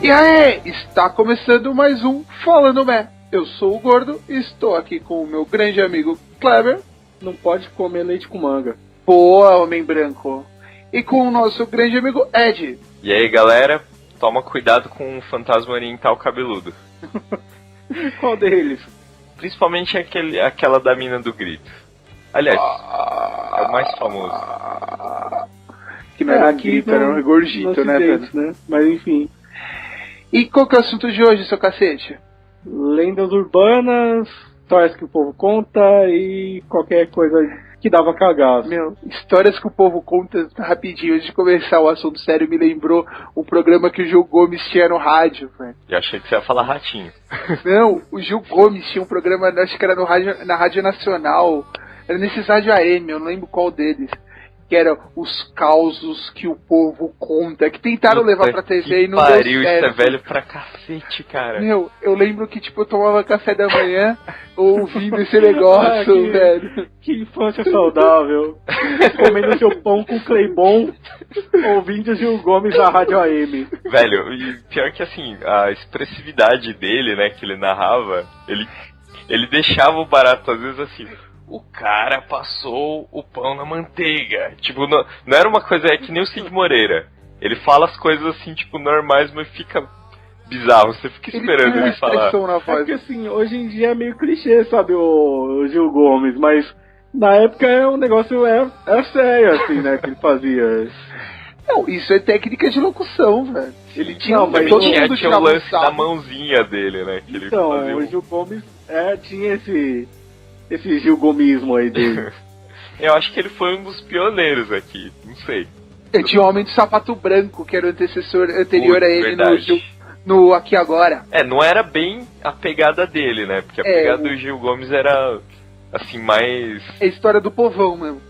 E aí, está começando mais um Falando Mé. Eu sou o Gordo e estou aqui com o meu grande amigo Kleber. Não pode comer leite com manga. Boa, homem branco. E com o nosso grande amigo Ed. E aí, galera, toma cuidado com o fantasma oriental cabeludo. Qual deles? Principalmente aquela da mina do grito. Aliás, é o mais famoso. Que não era um grito, era um regurgito, né, né? Mas enfim. E qual que é o assunto de hoje, seu cacete? Lendas urbanas, histórias que o povo conta e qualquer coisa que dava cagaço. Meu, histórias que o povo conta rapidinho. Antes de começar o assunto sério, me lembrou um programa que o Gil Gomes tinha no rádio, velho. Eu achei que você ia falar Ratinho. Não, o Gil Gomes tinha um programa, acho que era no rádio, na Rádio Nacional. Era nesses rádio AM, eu não lembro qual deles. Que eram os causos que o povo conta, que tentaram levar pra TV e não deu certo. Isso é velho pra cacete, cara. Meu, eu lembro que, tipo, eu tomava café da manhã ouvindo esse negócio, velho. Que infância saudável. Comendo seu pão com Cleibon, ouvindo Gil Gomes na Rádio AM. Velho, e pior que assim, a expressividade dele, né, que ele narrava, ele deixava o barato às vezes assim... O cara passou o pão na manteiga. Tipo, não era uma coisa, é que nem o Cid Moreira. Ele fala as coisas assim, tipo, normais, mas fica bizarro. Você fica esperando ele falar. É que assim, hoje em dia é meio clichê, sabe, o Gil Gomes, mas na época é um negócio, é sério, assim, né, que ele fazia. Não, isso é técnica de locução, velho. Ele tinha, não, mas todo mundo tinha o lance da mãozinha dele, né, que ele então, fazia. O Gil Gomes tinha esse gilgomismo aí dele. Eu acho que ele foi um dos pioneiros aqui, não sei. Tinha o Homem do Sapato Branco, que era o antecessor anterior a ele no Aqui Agora. Não era bem a pegada dele, né? Porque a pegada do Gil Gomes era, assim, mais... É a história do povão mesmo.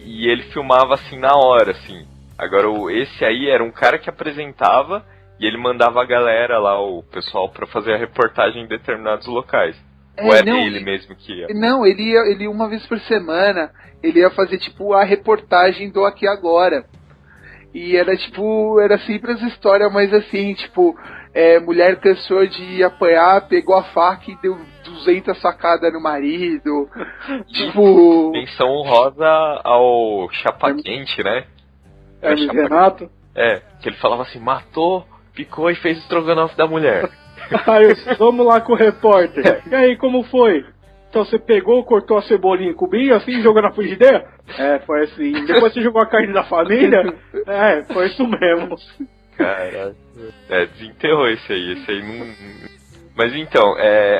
E ele filmava, assim, na hora, assim. Agora, esse aí era um cara que apresentava e ele mandava a galera lá, o pessoal, pra fazer a reportagem em determinados locais. Ou ele mesmo que ia? Não, ele ia uma vez por semana, ele ia fazer, tipo, a reportagem do Aqui Agora. E era, tipo, era sempre as histórias mais assim, tipo, mulher cansou de apanhar, pegou a faca e deu 200 sacadas no marido. Tipo... Menção honrosa ao Chapa Quente, né? Renato? Que ele falava assim, matou, picou e fez o estrogonofe da mulher. Aí, vamos lá com o repórter. E aí, como foi? Então você pegou, cortou a cebolinha em cubinho, assim, jogou na frigideira? Foi assim. Depois você jogou a carne da família? Foi isso mesmo. Caralho. Desenterrou esse aí não... Mas então,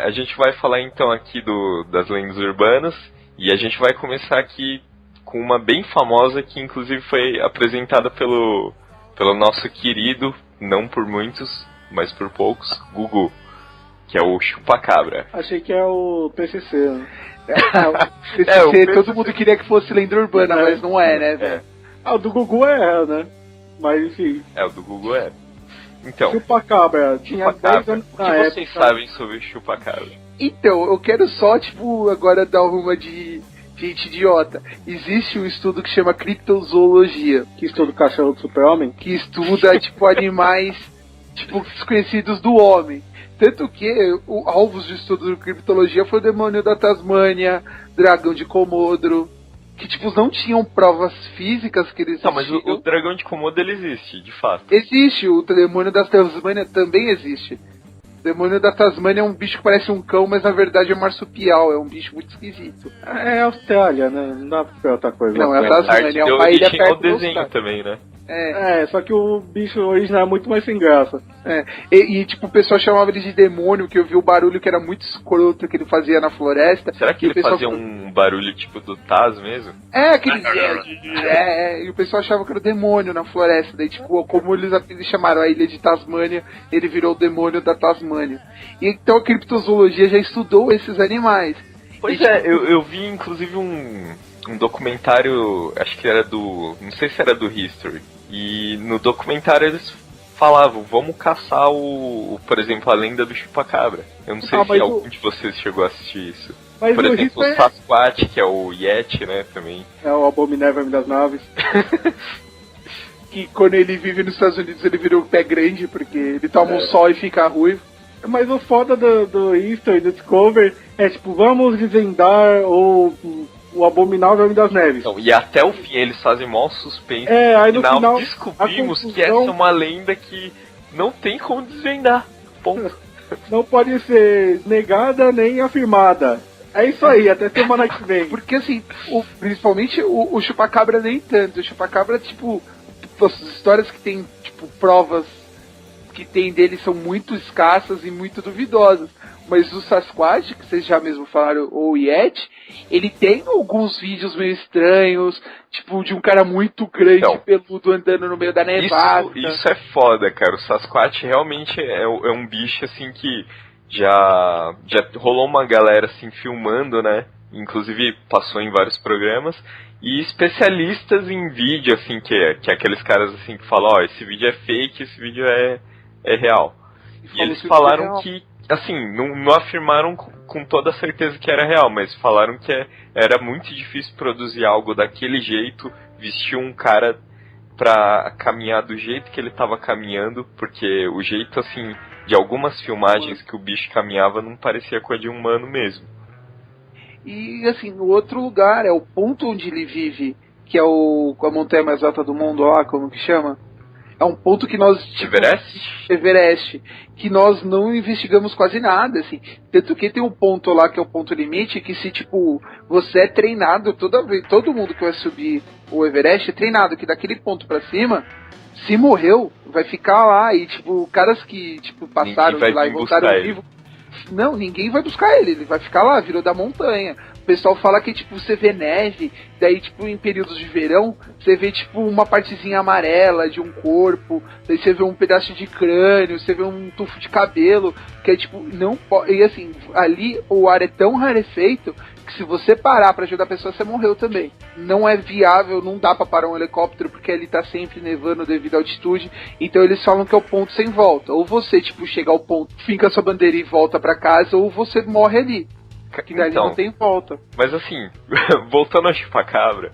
a gente vai falar então aqui das lendas urbanas. E a gente vai começar aqui com uma bem famosa que inclusive foi apresentada pelo nosso querido, não por muitos, mas por poucos, Gugu, que é o Chupacabra. Achei que é o PCC, né? O PCC, todo mundo queria que fosse lenda urbana, mas não é, né, velho? O do Gugu né? Mas enfim. O do Gugu é. Então, Chupacabra, tinha 10 anos na época. O que vocês sabem sobre o Chupacabra? Então, eu quero só, tipo, agora dar uma de gente idiota. Existe um estudo que chama criptozoologia. Que estuda o cachorro do super-homem? Que estuda, tipo, animais... tipo, desconhecidos do homem. Tanto que alvos de estudo de criptologia foi o demônio da Tasmânia, dragão de Komodo, que, tipo, não tinham provas físicas que eles existiam. Não, mas o dragão de Komodo, ele existe, de fato. Existe, o demônio da Tasmânia também existe. O demônio da Tasmânia é um bicho que parece um cão, mas na verdade é um marsupial, é um bicho muito esquisito. É Austrália, né? Não dá pra ver outra coisa. Não, é a Tasmânia, é uma ilha perto do desenho também, né? Só que o bicho original é muito mais sem graça. E tipo, o pessoal chamava ele de demônio, que eu vi o barulho que era muito escroto que ele fazia na floresta. Será que ele fazia um barulho tipo do Taz mesmo? Aquele... e o pessoal achava que era o demônio na floresta. Daí, tipo, como eles chamaram a ilha de Tasmânia, ele virou o demônio da Tasmânia. E então a criptozoologia já estudou esses animais. Pois eu vi inclusive um documentário, acho que era não sei se era do History, e no documentário eles falavam, vamos caçar por exemplo, a lenda do Chupacabra. Eu não sei se algum de vocês chegou a assistir isso. Mas por exemplo, o Sasquatch, que é o Yeti, né, também. É o Abominável das Naves. que quando ele vive nos Estados Unidos ele vira o pé grande, porque ele toma um sol e fica ruivo. Mas o foda do History, do Discovery, é tipo, vamos desvendar o Abominável Homem das Neves. Então, e até o fim eles fazem mó suspense. Aí no final descobrimos que essa é uma lenda que não tem como desvendar. Ponto. Não pode ser negada nem afirmada. É isso aí, até semana que vem. Porque assim, principalmente o Chupacabra nem tanto. O Chupacabra, tipo, as histórias que tem, tipo, provas que tem dele são muito escassas e muito duvidosas. Mas o Sasquatch, que vocês já mesmo falaram, ou o Yeti, ele tem alguns vídeos meio estranhos, tipo, de um cara muito grande, peludo, andando no meio da nevada. Isso é foda, cara. O Sasquatch realmente é um bicho, assim, que já rolou uma galera, assim, filmando, né? Inclusive passou em vários programas. E especialistas em vídeo, assim, que é aqueles caras, assim, que falam, esse vídeo é fake, esse vídeo é real. E eles falaram que, assim, não afirmaram com toda certeza que era real, mas falaram que era muito difícil produzir algo daquele jeito, vestir um cara pra caminhar do jeito que ele tava caminhando, porque o jeito, assim, de algumas filmagens que o bicho caminhava não parecia coisa de humano mesmo. E, assim, o outro lugar é o ponto onde ele vive, que é a montanha mais alta do mundo lá, como que chama? É um ponto que nós... Tipo, Everest. Que nós não investigamos quase nada, assim. Tanto que tem um ponto lá, que é o ponto limite, que se, tipo, você é treinado, todo mundo que vai subir o Everest é treinado, que daquele ponto pra cima, se morreu, vai ficar lá. E, tipo, caras que, tipo, passaram de lá e voltaram vivos... Não, ninguém vai buscar ele vai ficar lá, virou da montanha. O pessoal fala que, tipo, você vê neve, daí, tipo, em períodos de verão, você vê, tipo, uma partezinha amarela de um corpo, daí você vê um pedaço de crânio, você vê um tufo de cabelo, que é, tipo, não pode... E, assim, ali o ar é tão rarefeito que se você parar pra ajudar a pessoa, você morreu também. Não é viável, não dá pra parar um helicóptero, porque ali tá sempre nevando devido à altitude, então eles falam que é o ponto sem volta. Ou você, tipo, chega ao ponto, finca sua bandeira e volta pra casa, ou você morre ali. Que dali então, não tem volta. Mas assim, voltando ao Chupacabra,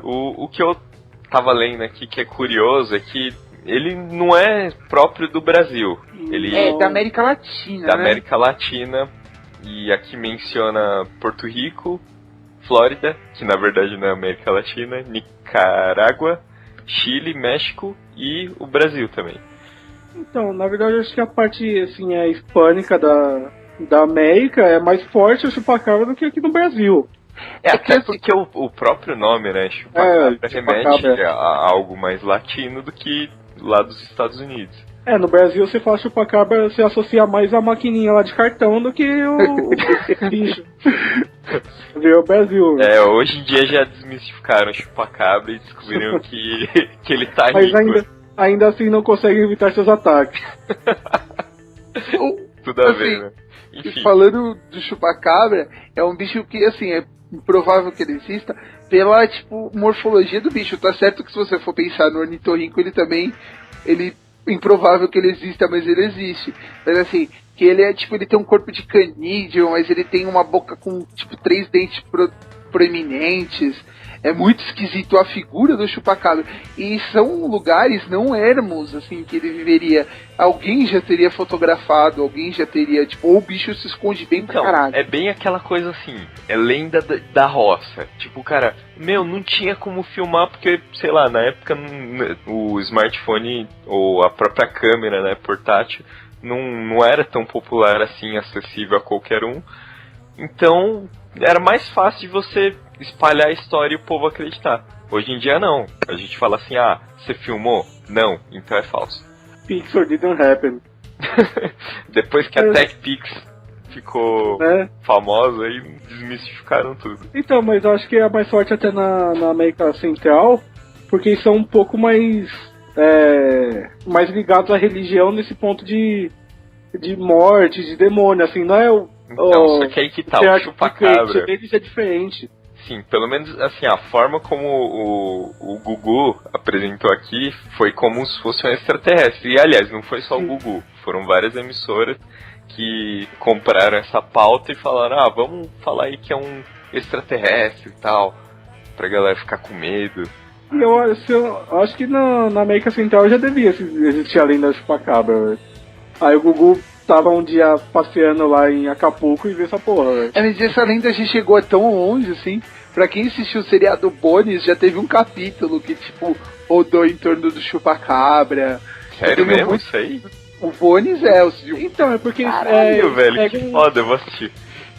o que eu tava lendo aqui que é curioso é que ele não é próprio do Brasil. Ele é da América Latina, da América Latina, e aqui menciona Porto Rico, Flórida, que na verdade não é América Latina, Nicarágua, Chile, México e o Brasil também. Então, na verdade, eu acho que a parte assim, hispânica da América é mais forte o Chupacabra do que aqui no Brasil. Até porque o próprio nome, né, Chupacabra, remete a algo mais latino do que lá dos Estados Unidos. No Brasil você fala Chupacabra, você associa mais a maquininha lá de cartão do que o bicho. Viu o Brasil. Hoje em dia já desmistificaram o Chupacabra e descobriram que ele tá mas rico. Ainda assim não consegue evitar seus ataques. Tudo a ver, né? Enfim. Falando do Chupacabra, é um bicho que, assim, é improvável que ele exista pela, tipo, morfologia do bicho. Tá certo que se você for pensar no ornitorrinco, ele improvável que ele exista, mas ele existe. Mas, assim, que ele é, tipo, ele tem um corpo de canídeo, mas ele tem uma boca com, tipo, 3 dentes proeminentes. É muito esquisito a figura do Chupacabra. E são lugares não ermos, assim, que ele viveria. Alguém já teria fotografado, alguém já teria, tipo, ou o bicho se esconde bem pra caralho. É bem aquela coisa assim, é lenda da roça. Tipo, cara, não tinha como filmar porque, sei lá, na época o smartphone ou a própria câmera, né, portátil, não era tão popular assim, acessível a qualquer um. Então, era mais fácil de você espalhar a história e o povo acreditar. Hoje em dia não. A gente fala assim, você filmou? Não, então é falso. Pixar didn't happen. Depois que a TechPix ficou famosa, aí desmistificaram tudo. Então, mas eu acho que é mais forte até na América Central, porque eles são um pouco mais ligados à religião nesse ponto de morte, de demônio, assim, não é o... Então, só que aí que tá, o Chupacabra... Deles é diferente. Sim, pelo menos, assim, a forma como o Gugu apresentou aqui foi como se fosse um extraterrestre. E, aliás, não foi só o Gugu, foram várias emissoras que compraram essa pauta e falaram, vamos falar aí que é um extraterrestre e tal, pra galera ficar com medo. E eu acho que na América Central já devia existir a lenda do chupacabra, velho. Aí o Gugu tava um dia passeando lá em Acapulco e viu essa porra, velho. Mas essa lenda já chegou tão longe, assim. Pra quem assistiu o seriado Bones, já teve um capítulo que, tipo, rodou em torno do chupacabra. Sério mesmo? Isso aí? O Bones Então, é porque Caralho, velho, que foda, eu vou assistir.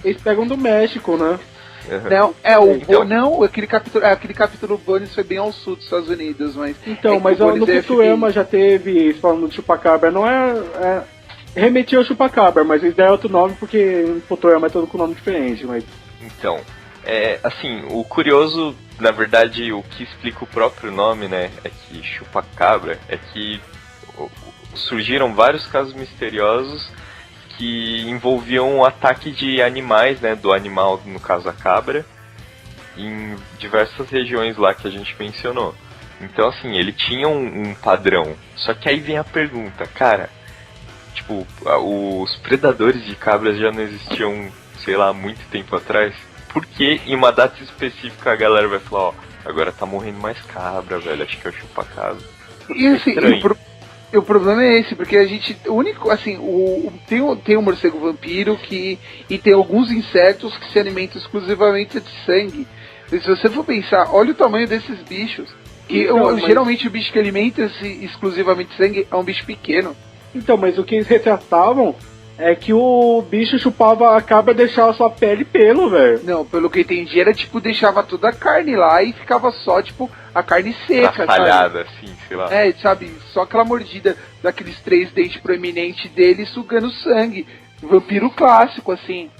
Eles pegam do México, né? Uhum. Não, aquele capítulo Bones foi bem ao sul dos Estados Unidos, mas... Então, mas no Futurama já teve, falando de chupacabra, não remetia ao chupacabra, mas eles deram outro nome porque no Futurama é todo com nome diferente, mas... Então, assim, o curioso, na verdade, o que explica o próprio nome, né, é que chupacabra, é que surgiram vários casos misteriosos que envolviam o ataque de animais, né, do animal, no caso a cabra, em diversas regiões lá que a gente mencionou. Então, assim, ele tinha um padrão. Só que aí vem a pergunta, cara, tipo, os predadores de cabras já não existiam, sei lá, há muito tempo atrás? Por que em uma data específica a galera vai falar, ó, agora tá morrendo mais cabra, velho, acho que é o chupacabra? E assim, o problema é esse, porque a gente, o único, assim, tem o morcego vampiro e tem alguns insetos que se alimentam exclusivamente de sangue. E se você for pensar, olha o tamanho desses bichos. Geralmente o bicho que alimenta-se exclusivamente de sangue é um bicho pequeno. Então, mas o que eles retratavam é que o bicho chupava a cabra e deixava sua pele e pelo, velho. Não, pelo que eu entendi era tipo, deixava toda a carne lá e ficava só, tipo, a carne seca, talhada, assim, sei lá. Sabe, só aquela mordida daqueles 3 dentes proeminentes dele sugando sangue. Vampiro clássico, assim.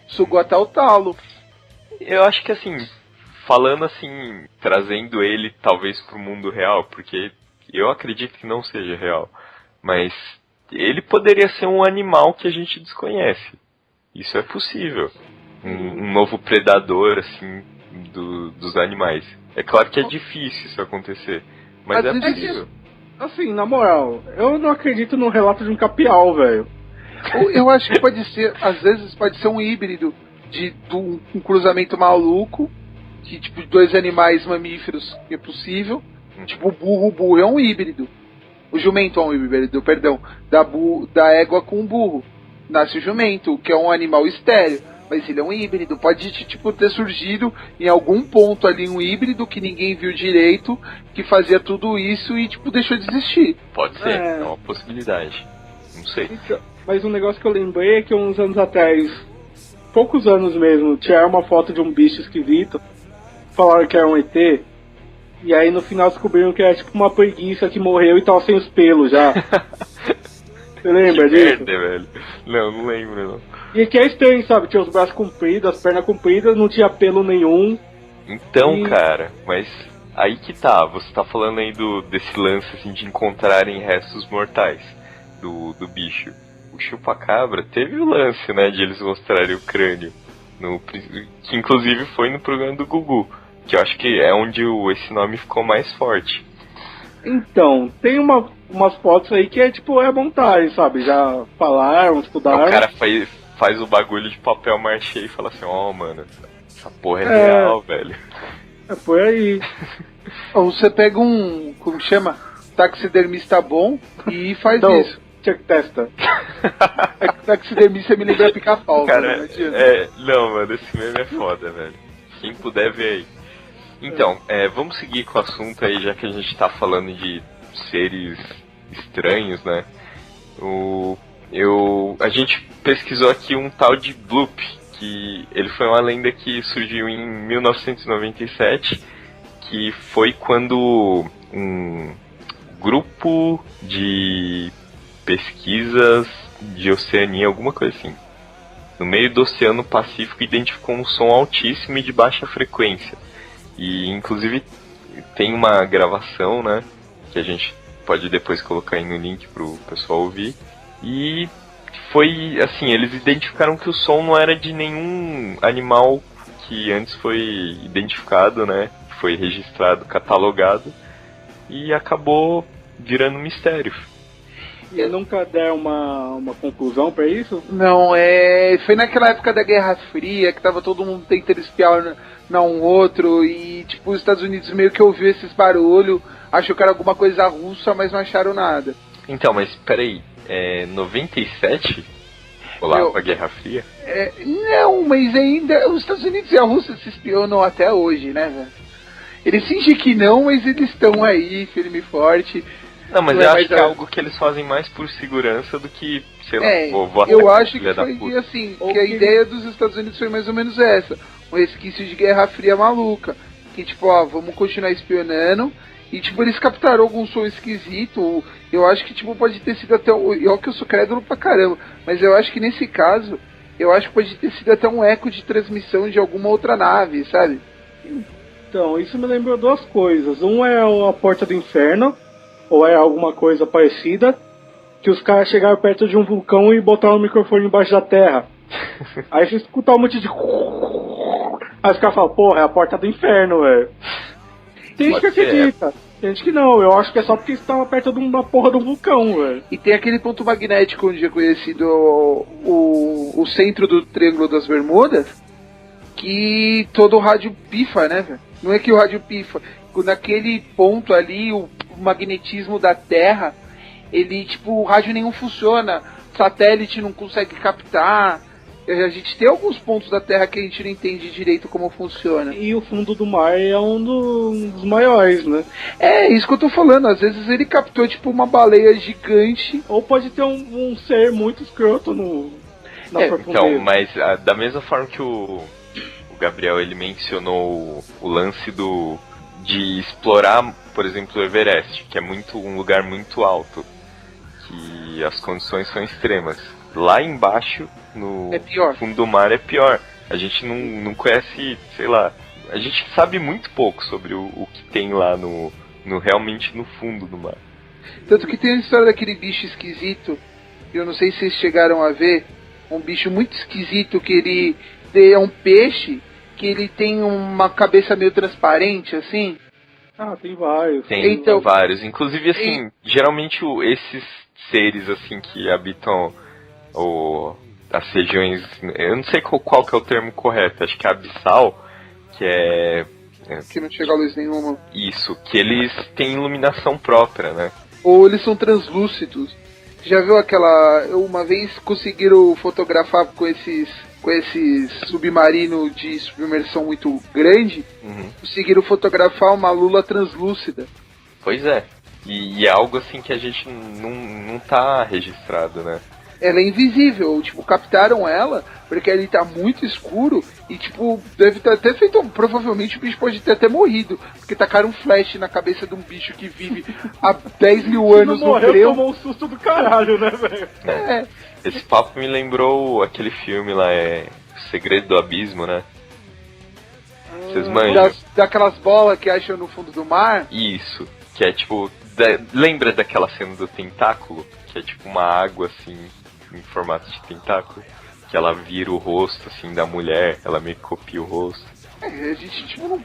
Sugou até o talo. Eu acho que, assim, falando assim, trazendo ele talvez pro mundo real, porque eu acredito que não seja real, mas ele poderia ser um animal que a gente desconhece. Isso é possível. Um novo predador, assim, dos animais. É claro que é difícil isso acontecer, mas é possível. Assim, na moral, eu não acredito no relato de um capial, velho. Eu acho que pode ser, às vezes pode ser um híbrido de um cruzamento maluco, que tipo, 2 animais mamíferos que é possível. Tipo, o burro é um híbrido. O jumento é um híbrido, perdão, da égua com o burro. Nasce o jumento, que é um animal estéril, mas ele é um híbrido. Pode, tipo, ter surgido em algum ponto ali um híbrido que ninguém viu direito, que fazia tudo isso e, tipo, deixou de existir. Pode ser, é uma possibilidade. Não sei. Então, mas um negócio que eu lembrei é que uns anos atrás, poucos anos mesmo, tiraram uma foto de um bicho esquisito, falaram que era um ET, e aí no final descobriram que era tipo uma preguiça que morreu e tava sem os pelos já. Você lembra disso? Merda, velho. Não lembro não. E que é estranho, sabe? Tinha os braços compridos, as pernas compridas, não tinha pelo nenhum. Então, cara, mas aí que tá, você tá falando aí desse lance assim de encontrarem restos mortais do bicho. O chupacabra teve o lance, né, de eles mostrarem o crânio, que inclusive foi no programa do Gugu, que eu acho que é onde esse nome ficou mais forte. Então, tem umas fotos aí que é tipo, é montagem, sabe? Já falaram, estudaram. O cara faz o bagulho de papel machê e fala assim, mano, essa porra é real, velho. É por aí. Ou você pega como chama? Taxidermista bom e faz então, isso. Check testa. Taxidermista me lembra pica-pau. Cara, não, mano, esse meme é foda, velho. Quem puder ver aí. Então, vamos seguir com o assunto aí, já que a gente tá falando de seres estranhos, né? A gente pesquisou aqui um tal de Bloop, que ele foi uma lenda que surgiu em 1997, que foi quando um grupo de pesquisas de Oceania, alguma coisa assim, no meio do Oceano Pacífico, identificou um som altíssimo e de baixa frequência. E inclusive tem uma gravação, né, que a gente pode depois colocar aí no link pro pessoal ouvir. E foi assim, eles identificaram que o som não era de nenhum animal que antes foi identificado, né, foi registrado, catalogado, e acabou virando um mistério. E nunca deram uma conclusão pra isso? Não, foi naquela época da Guerra Fria, que tava todo mundo tentando espiar na um outro, e tipo, os Estados Unidos meio que ouviu esses barulhos, achou que era alguma coisa russa, mas não acharam nada. Então, mas peraí, 97? Rolava a Guerra Fria? Não, mas ainda os Estados Unidos e a Rússia se espionam até hoje, né, velho? Eles fingem que não, mas eles estão aí, firme e forte. Não, mas eu acho que é algo que eles fazem mais por segurança do que, sei lá, vou eu acho que foi assim, que a ideia dos Estados Unidos foi mais ou menos essa, um resquício de Guerra Fria maluca, que tipo, vamos continuar espionando, e tipo, eles captaram algum som esquisito, eu acho que tipo, pode ter sido até, eu que eu sou crédulo pra caramba, mas eu acho que nesse caso, eu acho que pode ter sido até um eco de transmissão de alguma outra nave, sabe? Então, isso me lembrou duas coisas, um é a Porta do Inferno, ou é alguma coisa parecida, que os caras chegaram perto de um vulcão e botaram o microfone embaixo da terra. Aí você escuta um monte de... Aí os caras falam, porra, é a Porta do Inferno, velho. Tem gente que acredita, tem gente que não. Eu acho que é só porque estava perto de uma porra de um vulcão, velho. E tem aquele ponto magnético onde é conhecido o centro do Triângulo das Bermudas, que todo o rádio pifa, né, velho? Não é que o rádio pifa. Naquele ponto ali, o magnetismo da Terra, ele, tipo, o rádio nenhum funciona, satélite não consegue captar, a gente tem alguns pontos da Terra que a gente não entende direito como funciona. E o fundo do mar é um dos maiores, né? É, isso que eu tô falando, às vezes ele captou, tipo, uma baleia gigante. Ou pode ter um ser muito escroto na profundeza. Então, mas da mesma forma que o Gabriel, ele mencionou o lance de explorar, por exemplo, o Everest, que é um lugar muito alto, que as condições são extremas. Lá embaixo, no fundo do mar, é pior. A gente não conhece, sei lá, a gente sabe muito pouco sobre o que tem lá realmente no fundo do mar. Tanto que tem a história daquele bicho esquisito, eu não sei se vocês chegaram a ver, um bicho muito esquisito que ele é um peixe, que ele tem uma cabeça meio transparente, assim. Ah, tem vários. Tem vários. Inclusive, assim, geralmente esses seres, assim, que habitam as regiões... Eu não sei qual que é o termo correto. Acho que é abissal, que é... Que não chega a luz nenhuma. Isso, que eles têm iluminação própria, né? Ou eles são translúcidos. Já viu aquela... Uma vez conseguiram fotografar com esses submarino de submersão muito grande, conseguiram fotografar uma lula translúcida. Pois é. E é algo assim que a gente não tá registrado, né? Ela é invisível, tipo, captaram ela, porque ele tá muito escuro e, tipo, deve ter até feito. Provavelmente o bicho pode ter até morrido, porque tacaram um flash na cabeça de um bicho que vive há 10 mil anos no breu. Tomou um susto do caralho, né, velho? É. Esse papo me lembrou aquele filme lá, O Segredo do Abismo, né? Vocês manjam? Daquelas bolas que acham no fundo do mar? Isso, que é tipo... Lembra daquela cena do tentáculo? Que é tipo uma água, assim, em formato de tentáculo? Que ela vira o rosto, assim, da mulher, ela meio que copia o rosto. A gente, tipo,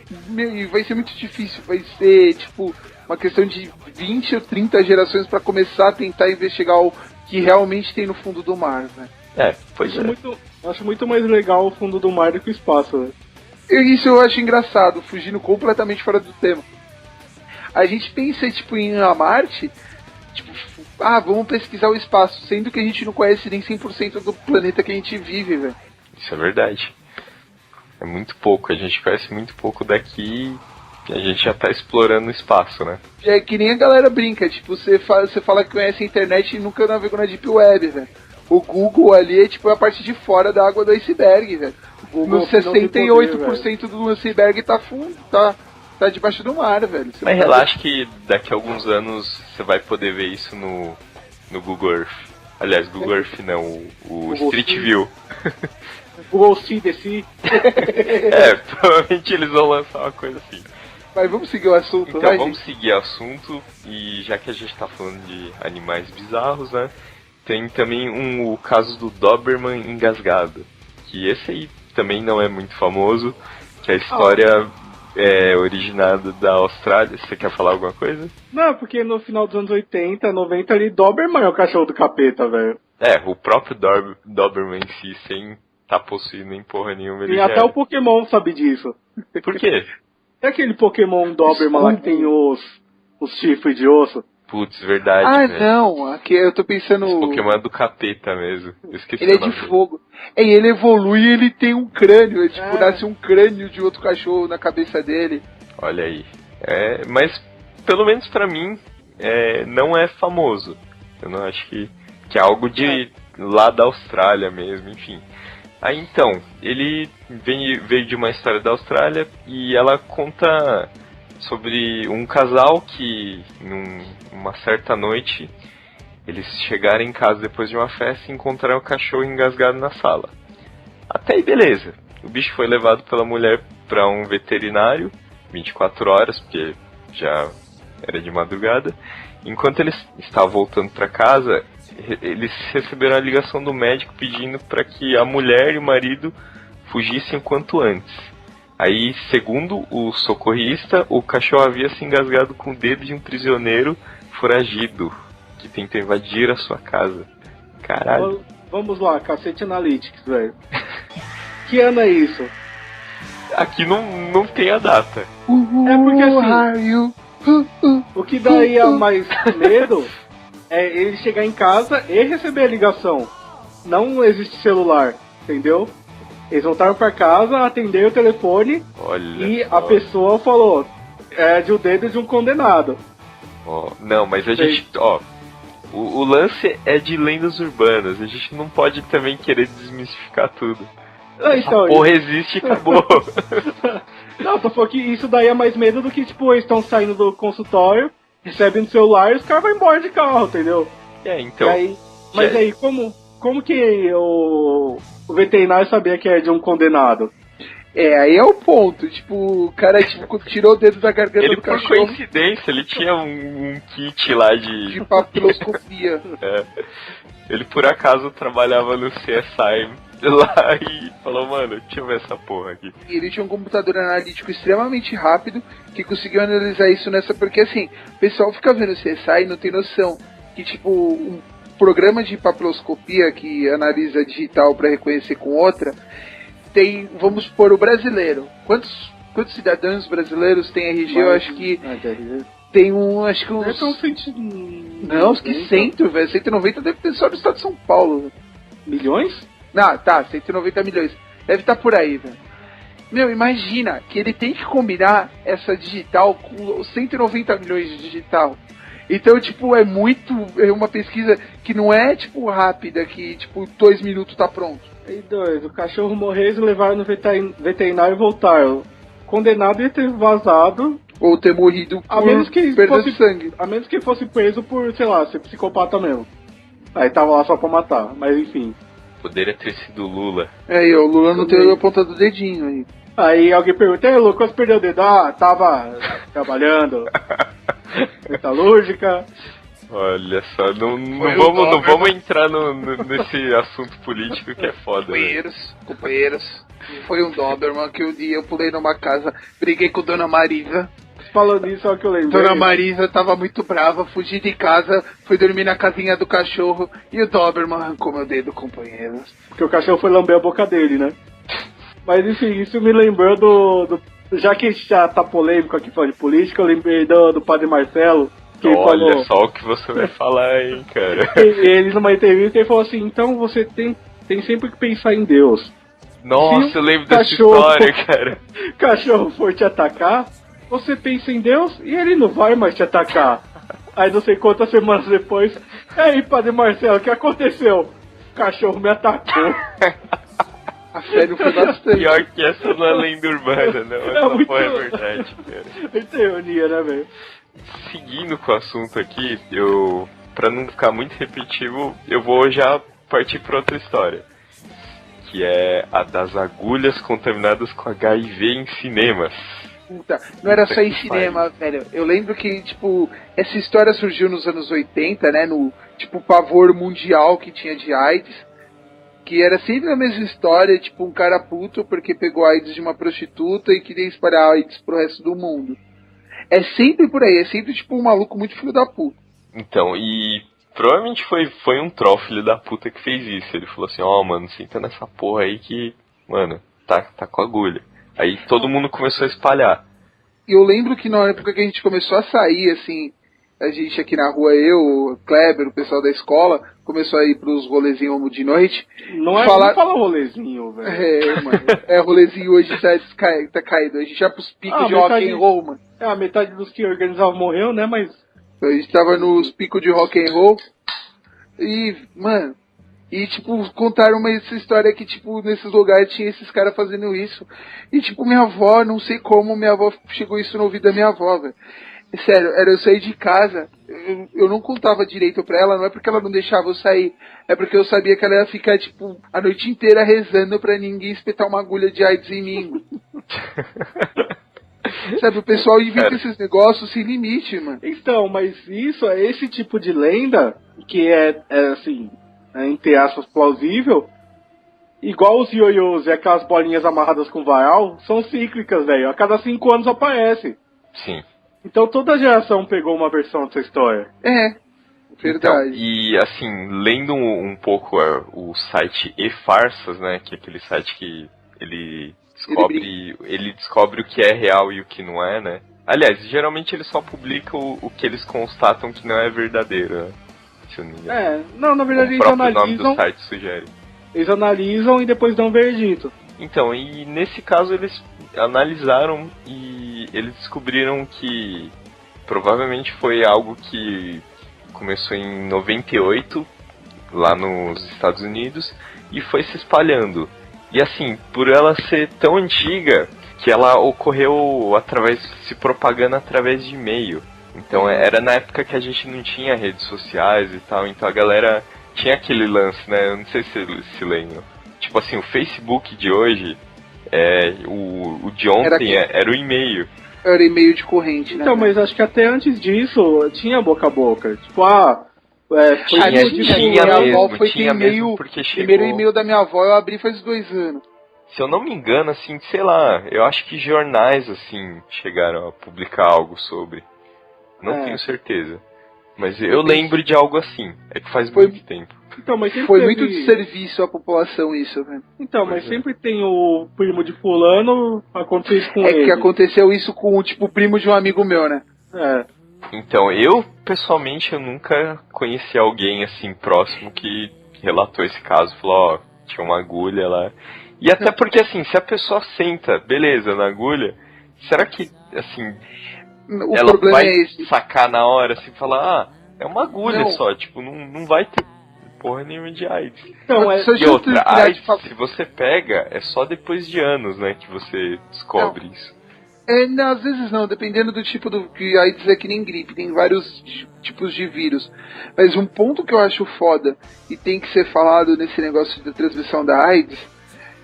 vai ser muito difícil, vai ser, tipo, uma questão de 20 ou 30 gerações pra começar a tentar investigar o que realmente tem no fundo do mar, né? Pois é. Acho muito mais legal o fundo do mar do que o espaço, né? Isso eu acho engraçado, fugindo completamente fora do tema. A gente pensa, tipo, em ir a Marte, tipo, vamos pesquisar o espaço, sendo que a gente não conhece nem 100% do planeta que a gente vive, velho. Isso é verdade. É muito pouco, a gente conhece muito pouco daqui e a gente já tá explorando o espaço, né? É que nem a galera brinca, tipo, você fala que conhece a internet e nunca navegou na Deep Web, velho. O Google ali é tipo a parte de fora da água do iceberg, velho. No 68% do iceberg tá debaixo do mar, velho. Mas relaxa que daqui a alguns anos você vai poder ver isso no Google Earth. Aliás, Google Earth não, o Street View. Google See. Provavelmente eles vão lançar uma coisa assim. Mas vamos seguir o assunto, então, vai, vamos gente? seguir o assunto, e já que a gente tá falando de animais bizarros, né? Tem também o caso do Doberman engasgado, que esse aí também não é muito famoso, que a história é originada da Austrália. Você quer falar alguma coisa? Não, porque no final dos anos 80, 90 ali, Doberman é o cachorro do capeta, velho. O próprio Doberman em si, sem tá possuído em porra nenhuma. E até o Pokémon sabe disso. Por quê? É aquele Pokémon Doberman lá que tem os chifres de osso. Putz, verdade, velho. Não, aqui eu tô pensando... Esse Pokémon é do capeta mesmo. Eu esqueci Ele é o nome de dele. fogo. E ele evolui e ele tem um crânio. Tipo, nasce um crânio de outro cachorro na cabeça dele. Olha aí. Mas, pelo menos pra mim, não é famoso. Eu não acho que é algo de lá da Austrália mesmo, enfim. Aí então, ele veio de uma história da Austrália e ela conta sobre um casal que, numa certa noite, eles chegaram em casa depois de uma festa e encontraram o cachorro engasgado na sala. Até aí beleza. O bicho foi levado pela mulher para um veterinário, 24 horas, porque já era de madrugada. Enquanto eles estavam voltando para casa, eles receberam a ligação do médico pedindo para que a mulher e o marido fugissem o quanto antes. Aí, segundo o socorrista, o cachorro havia se engasgado com o dedo de um prisioneiro foragido que tentou invadir a sua casa. Caralho. Vamos lá, Cacete Analytics, velho. Que ano é isso? Aqui não tem a data. É porque assim, o que daria mais medo é ele chegar em casa e receber a ligação. Não existe celular, entendeu? Eles voltaram pra casa, atenderam o telefone. Olha e só. A pessoa falou, é de o dedo de um condenado. Não, mas a gente, o lance é de lendas urbanas. A gente não pode também querer desmistificar tudo. Então, porra existe e acabou. Não, tô falando que isso daí é mais medo do que, tipo, eles estão saindo do consultório, recebem no celular e os caras vão embora de carro, entendeu? Então. Mas aí, como que o veterinário sabia que é de um condenado? Aí é o ponto. Tipo, o cara tirou o dedo da garganta do cachorro. Por coincidência, ele tinha um kit lá de papiloscopia. Ele por acaso trabalhava no CSI lá e falou, mano, deixa eu ver essa porra aqui. E ele tinha um computador analítico extremamente rápido que conseguiu analisar isso porque assim, o pessoal fica vendo o CSI e não tem noção que tipo, um programa de papiloscopia que analisa digital para reconhecer com outra, tem, vamos supor, o brasileiro. Quantos cidadãos brasileiros tem RG? Eu acho que tem acho que uns... Não, acho que 100, velho. 190 deve ter só no estado de São Paulo. Milhões? Não, tá, 190 milhões. Deve estar por aí, velho. Meu, imagina que ele tem que combinar essa digital com 190 milhões de digital. Então, tipo, é uma pesquisa que não é, tipo, rápida, que, tipo, 2 minutos tá pronto. E o cachorro morreu, eles levaram no veterinário e voltaram. Condenado ia ter vazado. Ou ter morrido por perda de sangue. A menos que fosse preso por, sei lá, ser psicopata mesmo. Aí tava lá só pra matar, mas enfim. Poderia ter sido Lula. O Lula não teve a ponta do dedinho aí. Aí alguém pergunta, Lula, quando você perdeu o dedo? Tava trabalhando. Metalúrgica. Olha só, não vamos entrar nesse assunto político que é foda. Companheiros, foi um Doberman que um dia eu pulei numa casa, briguei com Dona Marisa. Falando nisso, olha o que eu lembrei. Dona Marisa tava muito brava, fugi de casa, fui dormir na casinha do cachorro e o Doberman arrancou meu dedo, companheiros. Porque o cachorro foi lamber a boca dele, né? Mas enfim, isso me lembrou do já que já tá polêmico aqui falando de política, eu lembrei do Padre Marcelo. Que olha falou, só o que você vai falar, hein, cara. Ele numa entrevista ele falou assim, então você tem sempre que pensar em Deus. Nossa, eu lembro dessa história, cara. Cachorro for te atacar, você pensa em Deus e ele não vai mais te atacar. Aí não sei quantas semanas depois, aí Padre Marcelo, o que aconteceu? O cachorro me atacou. A fé não foi bastante. Pior que essa não é lenda urbana, não. Essa foi a verdade, cara. Muita ironia, né, velho? Seguindo com o assunto aqui, pra não ficar muito repetitivo, eu vou já partir pra outra história. Que é a das agulhas contaminadas com HIV em cinemas. Puta, não era só em cinema, velho. Eu lembro que, tipo, essa história surgiu nos anos 80, né? No, tipo, pavor mundial que tinha de AIDS. Que era sempre a mesma história, tipo, um cara puto porque pegou AIDS de uma prostituta e queria espalhar AIDS pro resto do mundo. É sempre por aí, é sempre, tipo, um maluco muito filho da puta. Então, e Provavelmente foi um troll filho da puta que fez isso. Ele falou assim, mano, senta nessa porra aí que, mano, tá com agulha. Aí todo mundo começou a espalhar. E eu lembro que na época que a gente começou a sair, assim, a gente aqui na rua, eu, o Kleber, o pessoal da escola, começou a ir pros rolezinhos de noite. Não fala rolezinho, velho. Mano. Rolezinho hoje tá caído. A gente já pros picos de rock and roll, mano. A metade dos que organizavam morreu, né, mas... A gente tava nos picos de rock and roll. E, mano... E, tipo, contaram essa história que, tipo, nesses lugares tinha esses caras fazendo isso. E, tipo, minha avó, não sei como, minha avó chegou isso no ouvido da minha avó, velho. Sério, era eu sair de casa, eu não contava direito pra ela, não é porque ela não deixava eu sair, é porque eu sabia que ela ia ficar, tipo, a noite inteira rezando pra ninguém espetar uma agulha de AIDS em mim. Sabe, o pessoal inventa esses negócios sem limite, mano. Então, mas isso é esse tipo de lenda, que é assim, entre aspas, plausível, igual os ioiôs e aquelas bolinhas amarradas com varal, são cíclicas, velho. A cada 5 anos aparece. Sim. Então toda geração pegou uma versão dessa história. Verdade. Então, e assim, lendo um pouco o site E-Farsas, né, que é aquele site que ele descobre o que é real e o que não é, né. Aliás, geralmente ele só publica o que eles constatam que não é verdadeiro, né? Se eu não me engano. Não, na verdade o próprio nome do site sugere. Eles analisam e depois dão veredito. Então, e nesse caso eles analisaram e eles descobriram que provavelmente foi algo que começou em 98, lá nos Estados Unidos, e foi se espalhando. E assim, por ela ser tão antiga, que ela ocorreu se propagando através de e-mail. Então era na época que a gente não tinha redes sociais e tal, então a galera tinha aquele lance, né? Eu não sei se lembram. Tipo assim, o Facebook de hoje, o de ontem era o e-mail. Era e-mail de corrente, né? Então, mas acho que até antes disso tinha boca a boca. Tipo, tinha mesmo, porque chegou... Primeiro e-mail da minha avó eu abri faz 2 anos. Se eu não me engano, assim, sei lá, eu acho que jornais, assim, chegaram a publicar algo sobre. Não tenho certeza. Mas eu lembro de algo assim. É que faz muito tempo. Então, mas foi muito de serviço à população isso, velho. Então, mas sempre tem o primo de fulano, aconteceu isso com ele. É que aconteceu isso com o primo de um amigo meu, né? Então, eu, pessoalmente, eu nunca conheci alguém, assim, próximo que relatou esse caso. Falou, tinha uma agulha lá. E até porque, assim, se a pessoa senta, beleza, na agulha, será que, assim... ela vai sacar na hora, assim, falar, é uma agulha só, tipo, não vai ter porra nenhuma de AIDS. Não, e outra, AIDS, se você pega, é só depois de anos, né, que você descobre isso. Não, às vezes não, dependendo do tipo que AIDS é que nem gripe, tem vários tipos de vírus. Mas um ponto que eu acho foda, e tem que ser falado nesse negócio da transmissão da AIDS,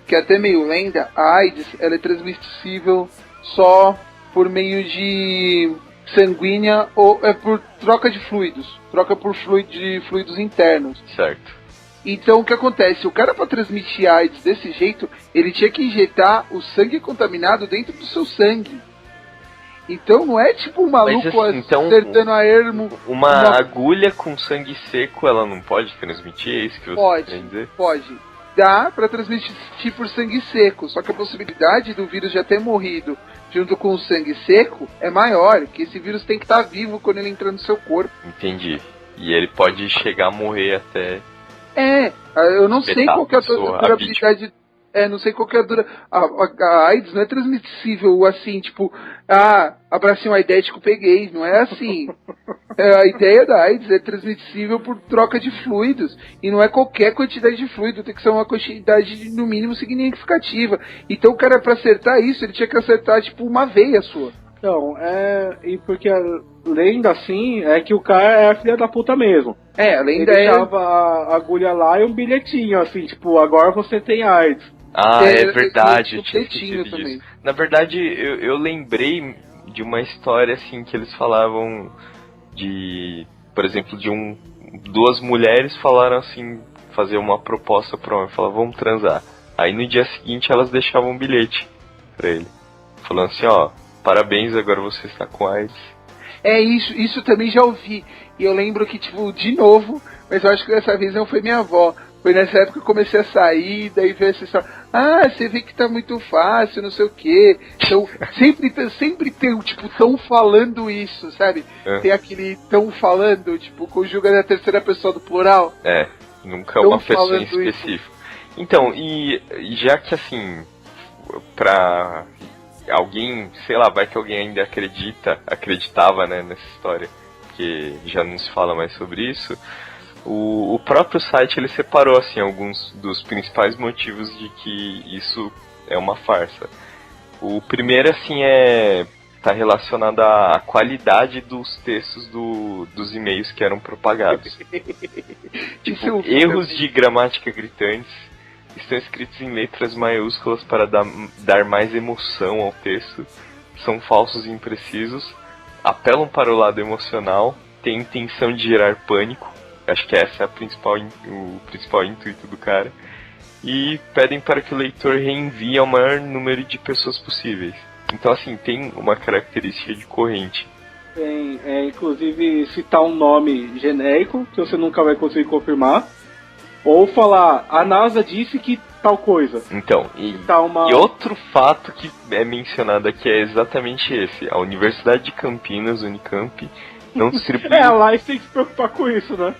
que é até meio lenda, a AIDS, ela é transmissível só por meio de sanguínea ou por troca de fluidos. Troca por fluidos internos. Certo. Então o que acontece? O cara, para transmitir AIDS desse jeito, ele tinha que injetar o sangue contaminado dentro do seu sangue. Então não é tipo um maluco acertando a ermo. Uma agulha com sangue seco, ela não pode transmitir? É isso que você quer dizer? Pode. Dá para transmitir por sangue seco, só que a possibilidade do vírus já ter morrido junto com o sangue seco é maior, que esse vírus tem que estar vivo quando ele entrar no seu corpo. Entendi. E ele pode chegar a morrer até... eu não sei qual que é a durabilidade... não sei qual que é a dura... A AIDS não é transmissível assim, tipo... abracinho aidético, peguei. Não é assim. A ideia da AIDS é transmissível por troca de fluidos. E não é qualquer quantidade de fluido. Tem que ser uma quantidade, no mínimo, significativa. Então o cara, pra acertar isso, ele tinha que acertar, tipo, uma veia sua. Então, e porque a lenda, assim, é que o cara é filha da puta mesmo. A lenda ele deixava a agulha lá e um bilhetinho, assim, tipo, agora você tem AIDS. É verdade, eu tinha esquecido disso. Na verdade, eu lembrei de uma história, assim, que eles falavam de, por exemplo, duas mulheres falaram, assim, fazer uma proposta pro homem, falavam, vamos transar. Aí no dia seguinte elas deixavam um bilhete pra ele, falando assim, parabéns, agora você está com AIDS. Isso também já ouvi. E eu lembro que, tipo, de novo, mas eu acho que dessa vez não foi minha avó. Foi nessa época que eu comecei a sair, daí veio essa história. Ah, você vê que tá muito fácil, não sei o quê. Então, sempre tem, tipo, tão falando isso, sabe? Tem aquele tão falando, tipo, conjuga na terceira pessoa do plural. Nunca uma pessoa em específico. Então, e já que, assim, pra alguém, sei lá, vai que alguém ainda acreditava, né, nessa história, porque já não se fala mais sobre isso, o próprio site ele separou assim alguns dos principais motivos de que isso é uma farsa. O primeiro assim tá relacionado à qualidade dos textos dos e-mails que eram propagados. Tipo, erros de gramática gritantes estão escritos em letras maiúsculas para dar mais emoção ao texto, são falsos e imprecisos, apelam para o lado emocional, têm intenção de gerar pânico, acho que essa é o principal intuito do cara, e pedem para que o leitor reenvie ao maior número de pessoas possíveis. Então, assim, tem uma característica de corrente. Tem, inclusive, citar um nome genérico, que você nunca vai conseguir confirmar, ou falar, a NASA disse que tal coisa. Então, e outro fato que é mencionado aqui é exatamente esse. A Universidade de Campinas, Unicamp, não distribui... lá você tem que se preocupar com isso, né?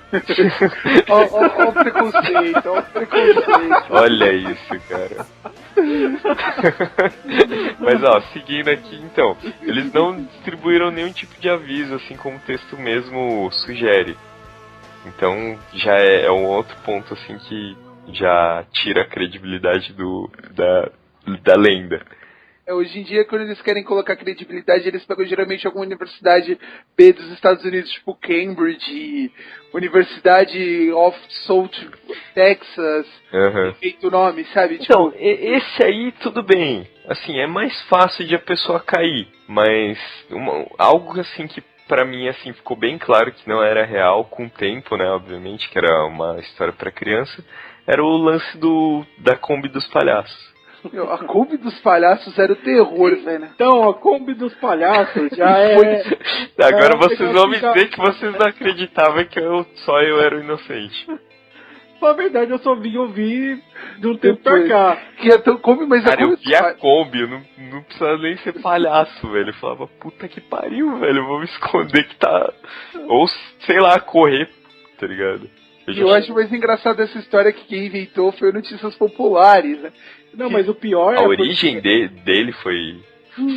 Ó o preconceito, Olha isso, cara. Mas, ó, seguindo aqui, então, eles não distribuíram nenhum tipo de aviso, assim como o texto mesmo sugere. Então, já é um outro ponto, assim, que já tira a credibilidade da lenda. Hoje em dia, quando eles querem colocar credibilidade, eles pegam geralmente alguma universidade B dos Estados Unidos, tipo Cambridge, Universidade of South Texas, feito o nome, sabe? Então, tipo... esse aí tudo bem, assim, é mais fácil de a pessoa cair, mas algo assim que pra mim assim ficou bem claro que não era real com o tempo, né, obviamente, que era uma história pra criança, era o lance da Kombi dos palhaços. A Kombi dos palhaços era o terror, velho. Então, a Kombi dos palhaços já é... Agora vocês vão me dizer que vocês não acreditavam que só eu era o inocente. Na verdade, eu só vim ouvir de um tempo pra cá. Que é tão Kombi, mas cara, eu vi a Kombi, eu não precisava nem ser palhaço, velho. Eu falava, puta que pariu, velho, eu vou me esconder que tá... Ou, sei lá, correr, tá ligado? Eu acho mais engraçado essa história que quem inventou foi Notícias Populares, né? Não, mas o pior a origem dele foi...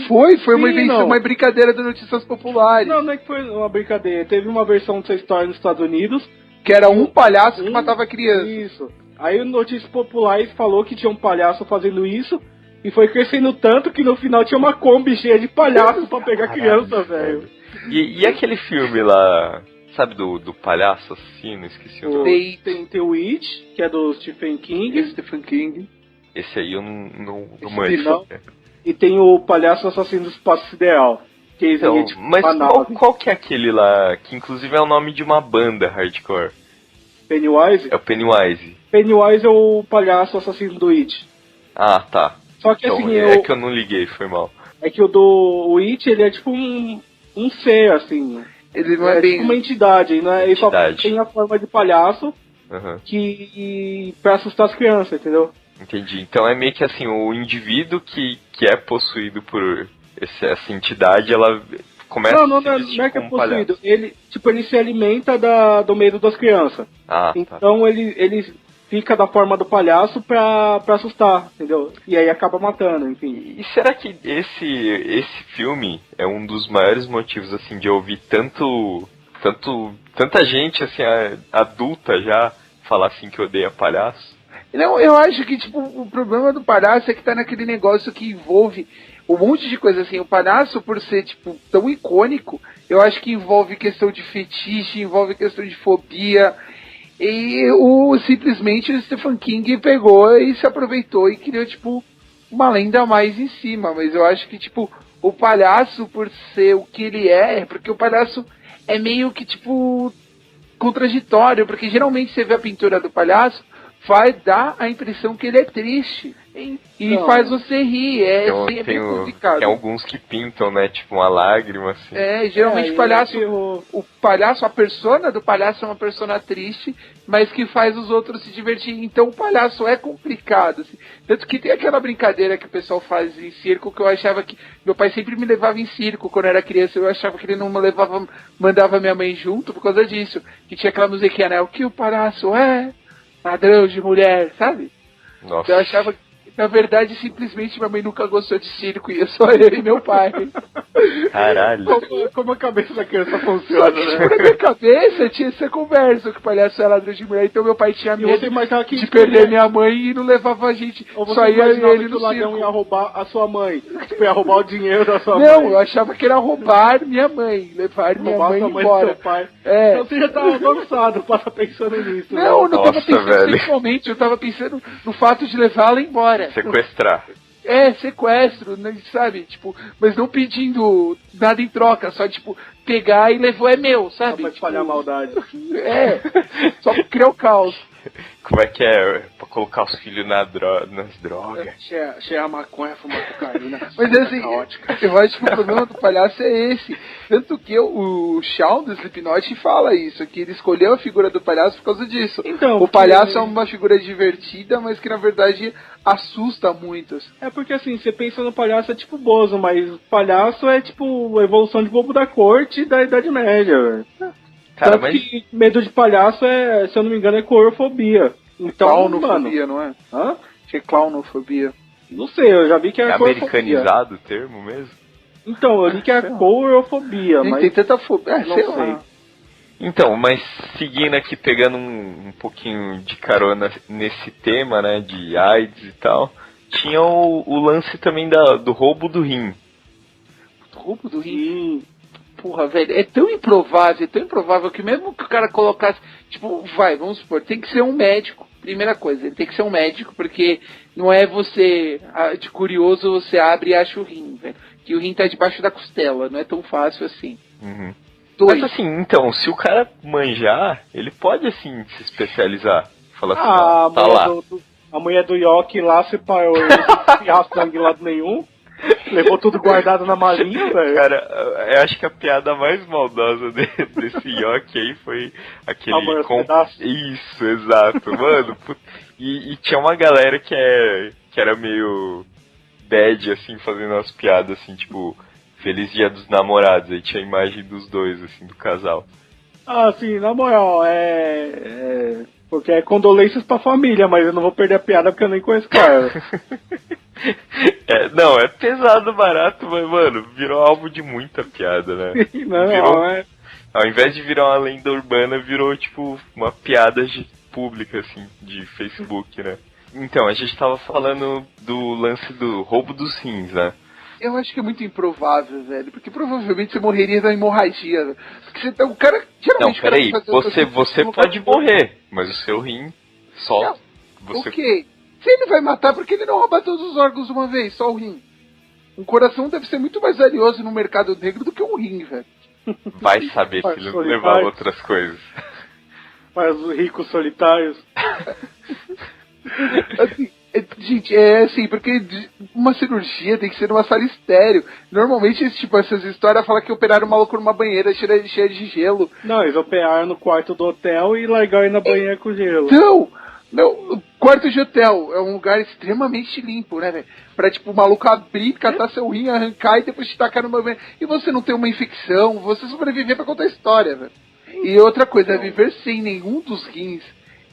Foi uma invenção, uma brincadeira do Notícias Populares. Não é que foi uma brincadeira. Teve uma versão dessa história nos Estados Unidos... Que era um palhaço que matava criança. Isso. Aí o Notícias Populares falou que tinha um palhaço fazendo isso... E foi crescendo tanto que no final tinha uma Kombi cheia de palhaços pra pegar criança, velho. E aquele filme lá... Sabe do palhaço assassino? Esqueci o nome. Tem o It, que é do Stephen King. Esse aí eu não manjo. E tem o Palhaço Assassino do Espaço Sideral. Que então, tipo, mas qual que é aquele lá? Que inclusive é o nome de uma banda hardcore. Pennywise? É o Pennywise. Pennywise é o Palhaço Assassino do It. Ah, tá. Só que então, assim... que eu não liguei, foi mal. É que o It, ele é tipo um ser, assim... Ele não é bem... tipo uma entidade, não é? Ele só tem a forma de palhaço pra assustar as crianças, entendeu? Entendi. Então é meio que assim, o indivíduo que é possuído por essa entidade, ela começa a se vestir não é que é possuído. Ele se alimenta do medo das crianças. Então tá. ele fica da forma do palhaço pra assustar, entendeu? E aí acaba matando, enfim. E será que esse filme é um dos maiores motivos, assim, de eu ouvir tanta gente, assim, adulta já falar assim que odeia palhaço? Não, eu acho que, tipo, o problema do palhaço é que tá naquele negócio que envolve um monte de coisa, assim. O palhaço, por ser, tipo, tão icônico, eu acho que envolve questão de fetiche, envolve questão de fobia. E simplesmente o Stephen King pegou e se aproveitou e criou, tipo, uma lenda a mais em cima. Mas eu acho que, tipo, o palhaço, por ser o que ele porque o palhaço é meio que, tipo, contraditório. Porque geralmente você vê a pintura do palhaço vai dar a impressão que ele é triste. E faz você rir, é bem complicado. Tem alguns que pintam, né, tipo uma lágrima, assim. Geralmente o palhaço, a persona do palhaço é uma persona triste, mas que faz os outros se divertir. Então o palhaço é complicado, assim. Tanto que tem aquela brincadeira que o pessoal faz em circo, que eu achava que... Meu pai sempre me levava em circo quando eu era criança, eu achava que ele não me levava, mandava minha mãe junto por causa disso. Que tinha aquela musiquinha, né, o que o palhaço é? Padrão de mulher, sabe? Nossa. Eu achava que, na verdade, simplesmente minha mãe nunca gostou de circo, e só eu e meu pai. Caralho. Como a cabeça da criança funciona, né? Na minha cabeça tinha essa conversa que o palhaço é ladrão de mulher, então meu pai tinha medo de perder minha mãe e não levava a gente. Ou você só ia ele que no o ladrão circo. ia roubar a sua mãe. Tipo, ia roubar o dinheiro da sua mãe. Não, eu achava que era roubar minha mãe, levar minha mãe embora. Seu pai. Então você já tava avançado, passa pensando nisso. Não, eu não tava pensando velho. sexualmente, eu tava pensando no fato de levá-la embora. Sequestrar. Sequestro, né, sabe? Tipo, mas não pedindo nada em troca, só tipo, pegar e levou é meu, sabe? Só pra espalhar tipo, maldade. Só pra criar o caos. Como é que é? Pra colocar os filhos nas drogas. Cheirar maconha, fumar cocaína. Mas assim, eu acho que o problema do palhaço é esse. Tanto que o Shawn do Slipknot fala isso, que ele escolheu a figura do palhaço por causa disso. Então, o palhaço é uma figura divertida, mas que na verdade assusta muitos. É porque assim, você pensa no palhaço é tipo Bozo, mas palhaço é tipo a evolução de bobo da corte da Idade Média, velho. Cara, Tanto que medo de palhaço é, se eu não me engano, é coreofobia. Então, Clownofobia, não é? Hã? Acho que é clownofobia. Não sei, eu já vi que é coreofobia. Americanizado o termo mesmo? Então, eu li que é coreofobia, mas... Tem tanta fobia, não sei sei. lá. Então, mas seguindo aqui, pegando um pouquinho de carona nesse tema, né, de AIDS e tal, tinha o lance também do roubo do rim. Roubo do rim? Porra, velho, é tão improvável que mesmo que o cara colocasse, tipo, vamos supor, tem que ser um médico, primeira coisa, ele tem que ser um médico, porque não é você, de curioso, você abre e acha o rim, velho, que o rim tá debaixo da costela, não é tão fácil assim. Uhum. Mas assim, então, se o cara manjar, ele pode, assim, se especializar. Fala assim, tá lá. A mulher do Yoki lá separou ele, não sangue lado nenhum. Levou tudo guardado na malinha, velho. Cara, eu acho que a piada mais maldosa desse Yoki aí foi aquele... Isso, exato, mano. E tinha uma galera que era meio bad, assim, fazendo umas piadas, assim, tipo... Feliz Dia dos Namorados, aí tinha a imagem dos dois, assim, do casal. Ah, sim, na moral, porque é condolências pra família, mas eu não vou perder a piada porque eu nem conheço o cara. Não, é pesado, barato, mas, mano, virou alvo de muita piada, né? Ao invés de virar uma lenda urbana, virou, tipo, uma piada pública, assim, de Facebook, né? Então, a gente tava falando do lance do roubo dos rins, né? Eu acho que é muito improvável, velho, porque provavelmente você morreria da hemorragia. Porque o cara, geralmente... Não, peraí, você pode morrer, mas o seu rim só... Ok. Se ele vai matar, porque ele não rouba todos os órgãos de uma vez, só o rim. Um coração deve ser muito mais valioso no mercado negro do que um rim, velho. Vai saber se ele não levar outras coisas. Mas os ricos solitários... Assim, gente, é assim, porque uma cirurgia tem que ser numa sala estéreo. Normalmente, essas histórias falam que operaram o maluco numa banheira cheia de gelo. Não, eles operaram no quarto do hotel e largaram ele na banheira com gelo. Não, quarto de hotel é um lugar extremamente limpo, né, velho? Pra, tipo, o maluco abrir, catar seu rim, arrancar e depois te tacar numa banheira. E você não ter uma infecção, você sobreviver pra contar a história, velho. E outra coisa, viver sem nenhum dos rins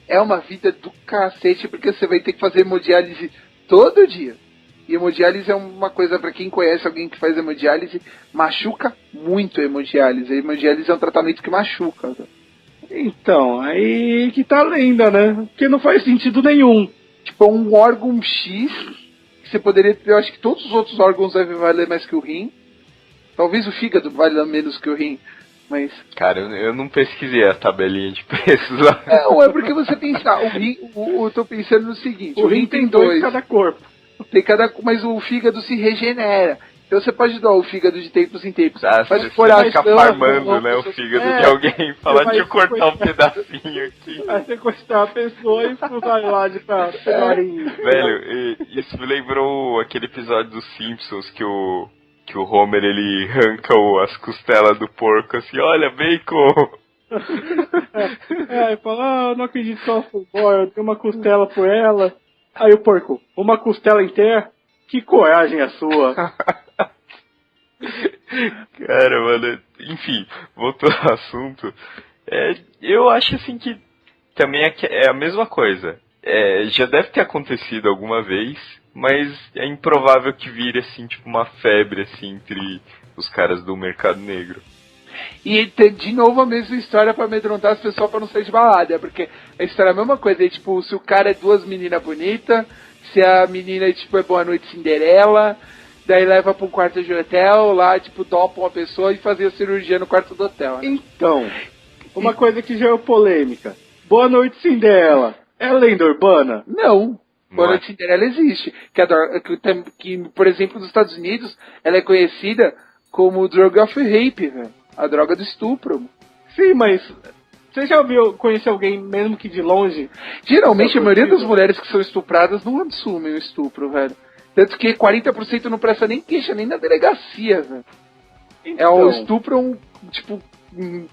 é uma vida do cacete, porque você vai ter que fazer hemodiálise todo dia. E hemodiálise é uma coisa, pra quem conhece alguém que faz hemodiálise, machuca muito a hemodiálise. A hemodiálise é um tratamento que machuca. Tá? Então, aí que tá a lenda, né? Porque não faz sentido nenhum. Tipo, é um órgão X, que você poderia ter, eu acho que todos os outros órgãos devem valer mais que o rim. Talvez o fígado valha menos que o rim. Mas... Cara, eu não pesquisei a tabelinha de preços lá. Não, é porque você pensar, o rim, eu tô pensando no seguinte, o rim tem dois em cada corpo. Mas o fígado se regenera. Então você pode doar o fígado de tempos em tempos. Ah, mas você o coração, fica farmando, né, o fígado de alguém. Fala, deixa eu cortar um pedacinho aqui. Vai sequestrar a pessoa e usar lá de pra pegarem. Velho, isso me lembrou aquele episódio dos Simpsons que o Homer, ele arranca as costelas do porco assim, olha, bacon! E fala, não acredito que ela foi embora, eu tenho uma costela por ela. Aí o porco, uma costela inteira? Que coragem a sua! Cara, mano, enfim, voltando ao assunto, eu acho assim que também é a mesma coisa. Já deve ter acontecido alguma vez, mas é improvável que vire assim, tipo, uma febre assim entre os caras do mercado negro. E tem de novo a mesma história pra amedrontar as pessoas pra não sair de balada, porque a história é a mesma coisa, tipo, se o cara é duas meninas bonitas, se a menina tipo, é Boa Noite Cinderela, daí leva pra um quarto de hotel, lá tipo, dopa uma pessoa e fazia cirurgia no quarto do hotel. Né? Então, uma coisa que gerou polêmica. Boa Noite Cinderela, é lenda urbana? Não. Boa Noite Cinderela existe. Que, por exemplo, nos Estados Unidos, ela é conhecida como Drug of Rape, velho. A droga do estupro. Sim, mas você já conhece alguém, mesmo que de longe? Geralmente, a maioria das mulheres que são estupradas não assumem o estupro, velho. Tanto que 40% não presta nem queixa, nem na delegacia, velho. Então... o estupro, tipo,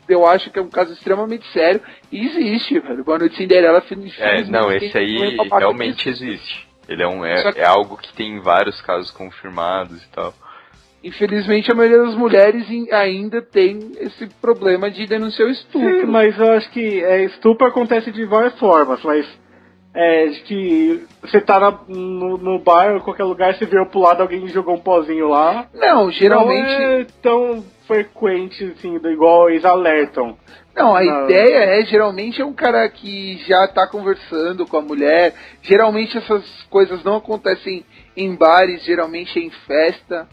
eu acho que é um caso extremamente sério e existe, velho. Boa Noite Cinderela, não, esse aí realmente existe. Ele é algo que tem vários casos confirmados e tal. Infelizmente, a maioria das mulheres ainda tem esse problema de denunciar o estupro. Sim, mas eu acho que estupro acontece de várias formas, mas de que você tá no bar ou qualquer lugar, você virou pro lado, alguém jogou um pozinho lá. Não, geralmente... Não é tão frequente, assim, igual eles alertam. Não, a ideia geralmente é um cara que já tá conversando com a mulher. Geralmente essas coisas não acontecem em bares, geralmente é em festa.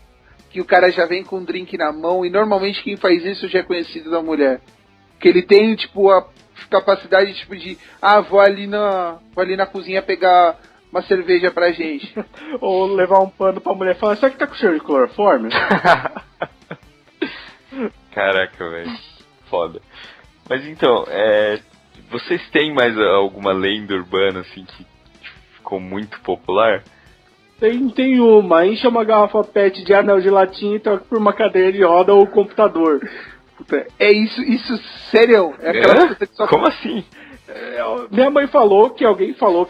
Que o cara já vem com um drink na mão, e normalmente quem faz isso já é conhecido da mulher. Que ele tem, tipo, a capacidade, tipo, de, vou ali na cozinha pegar uma cerveja pra gente. Ou levar um pano pra mulher e falar, será que tá com cheiro de cloroforme? Caraca, velho. Foda. Mas então, vocês têm mais alguma lenda urbana, assim, que ficou muito popular? Tem uma, enche uma garrafa PET de anel de latinha e troca por uma cadeira de roda ou computador. Puta, isso, sério? É aquela coisa que só... Como assim? Minha mãe falou que alguém falou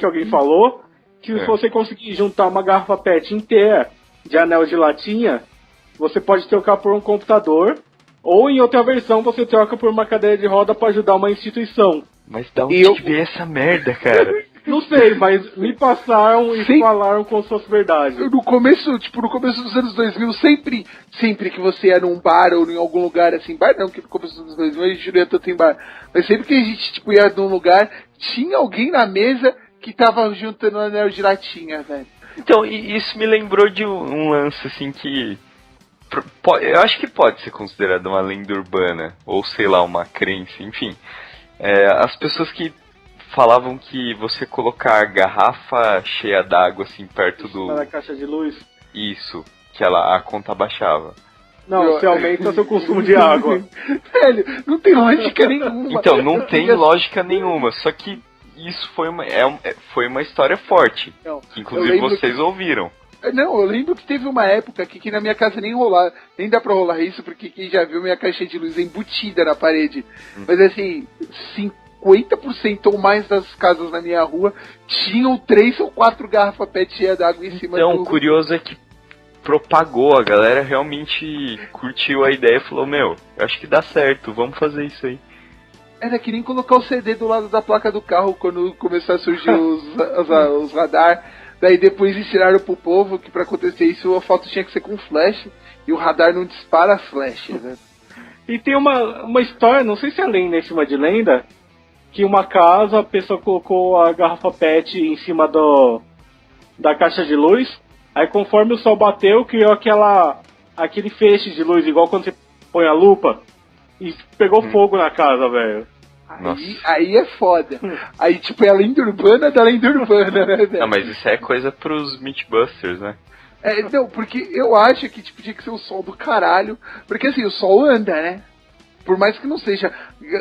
que se você conseguir juntar uma garrafa PET inteira de anel de latinha, você pode trocar por um computador, ou em outra versão você troca por uma cadeira de roda pra ajudar uma instituição. Mas da onde que veio essa merda, cara? Não sei, mas me passaram e falaram como se fosse verdade. No começo dos anos 2000, sempre que você ia num bar ou em algum lugar assim, bar não, que no começo dos anos 2000 a gente não ia tanto em bar, mas sempre que a gente tipo, ia num lugar, tinha alguém na mesa que tava juntando um anel de latinha, velho. Então, isso me lembrou de um lance assim que... eu acho que pode ser considerado uma lenda urbana, ou sei lá, uma crença, enfim. As pessoas que falavam que você colocar a garrafa cheia d'água assim perto da caixa de luz. Isso, que a conta baixava. Não, você aumenta o seu consumo de água. Velho, não tem lógica nenhuma. Então, não tem lógica nenhuma, só que isso foi uma história forte, que inclusive vocês ouviram. Não, eu lembro que teve uma época que na minha casa nem dá pra rolar isso, porque quem já viu minha caixa de luz embutida na parede. Mas assim, 50% ou mais das casas na minha rua tinham 3 ou 4 garrafas PET cheias d'água em cima Então, o curioso é que propagou, a galera realmente curtiu a ideia e falou, eu acho que dá certo, vamos fazer isso aí. Era que nem colocar o CD do lado da placa do carro quando começou a surgir os radar. Daí depois ensinaram pro povo que pra acontecer isso a foto tinha que ser com flash e o radar não dispara flash, né? E tem uma história, não sei se é lenda em cima de lenda, que uma casa, a pessoa colocou a garrafa PET em cima da caixa de luz, aí conforme o sol bateu, criou aquele feixe de luz, igual quando você põe a lupa, e pegou fogo na casa, velho. Aí é foda. Aí, tipo, é a lenda urbana da lenda urbana, né, velho? Não, mas isso é coisa pros Mythbusters, né? Não, porque eu acho que tipo, tinha que ser o sol do caralho. Porque assim, o sol anda, né? Por mais que não seja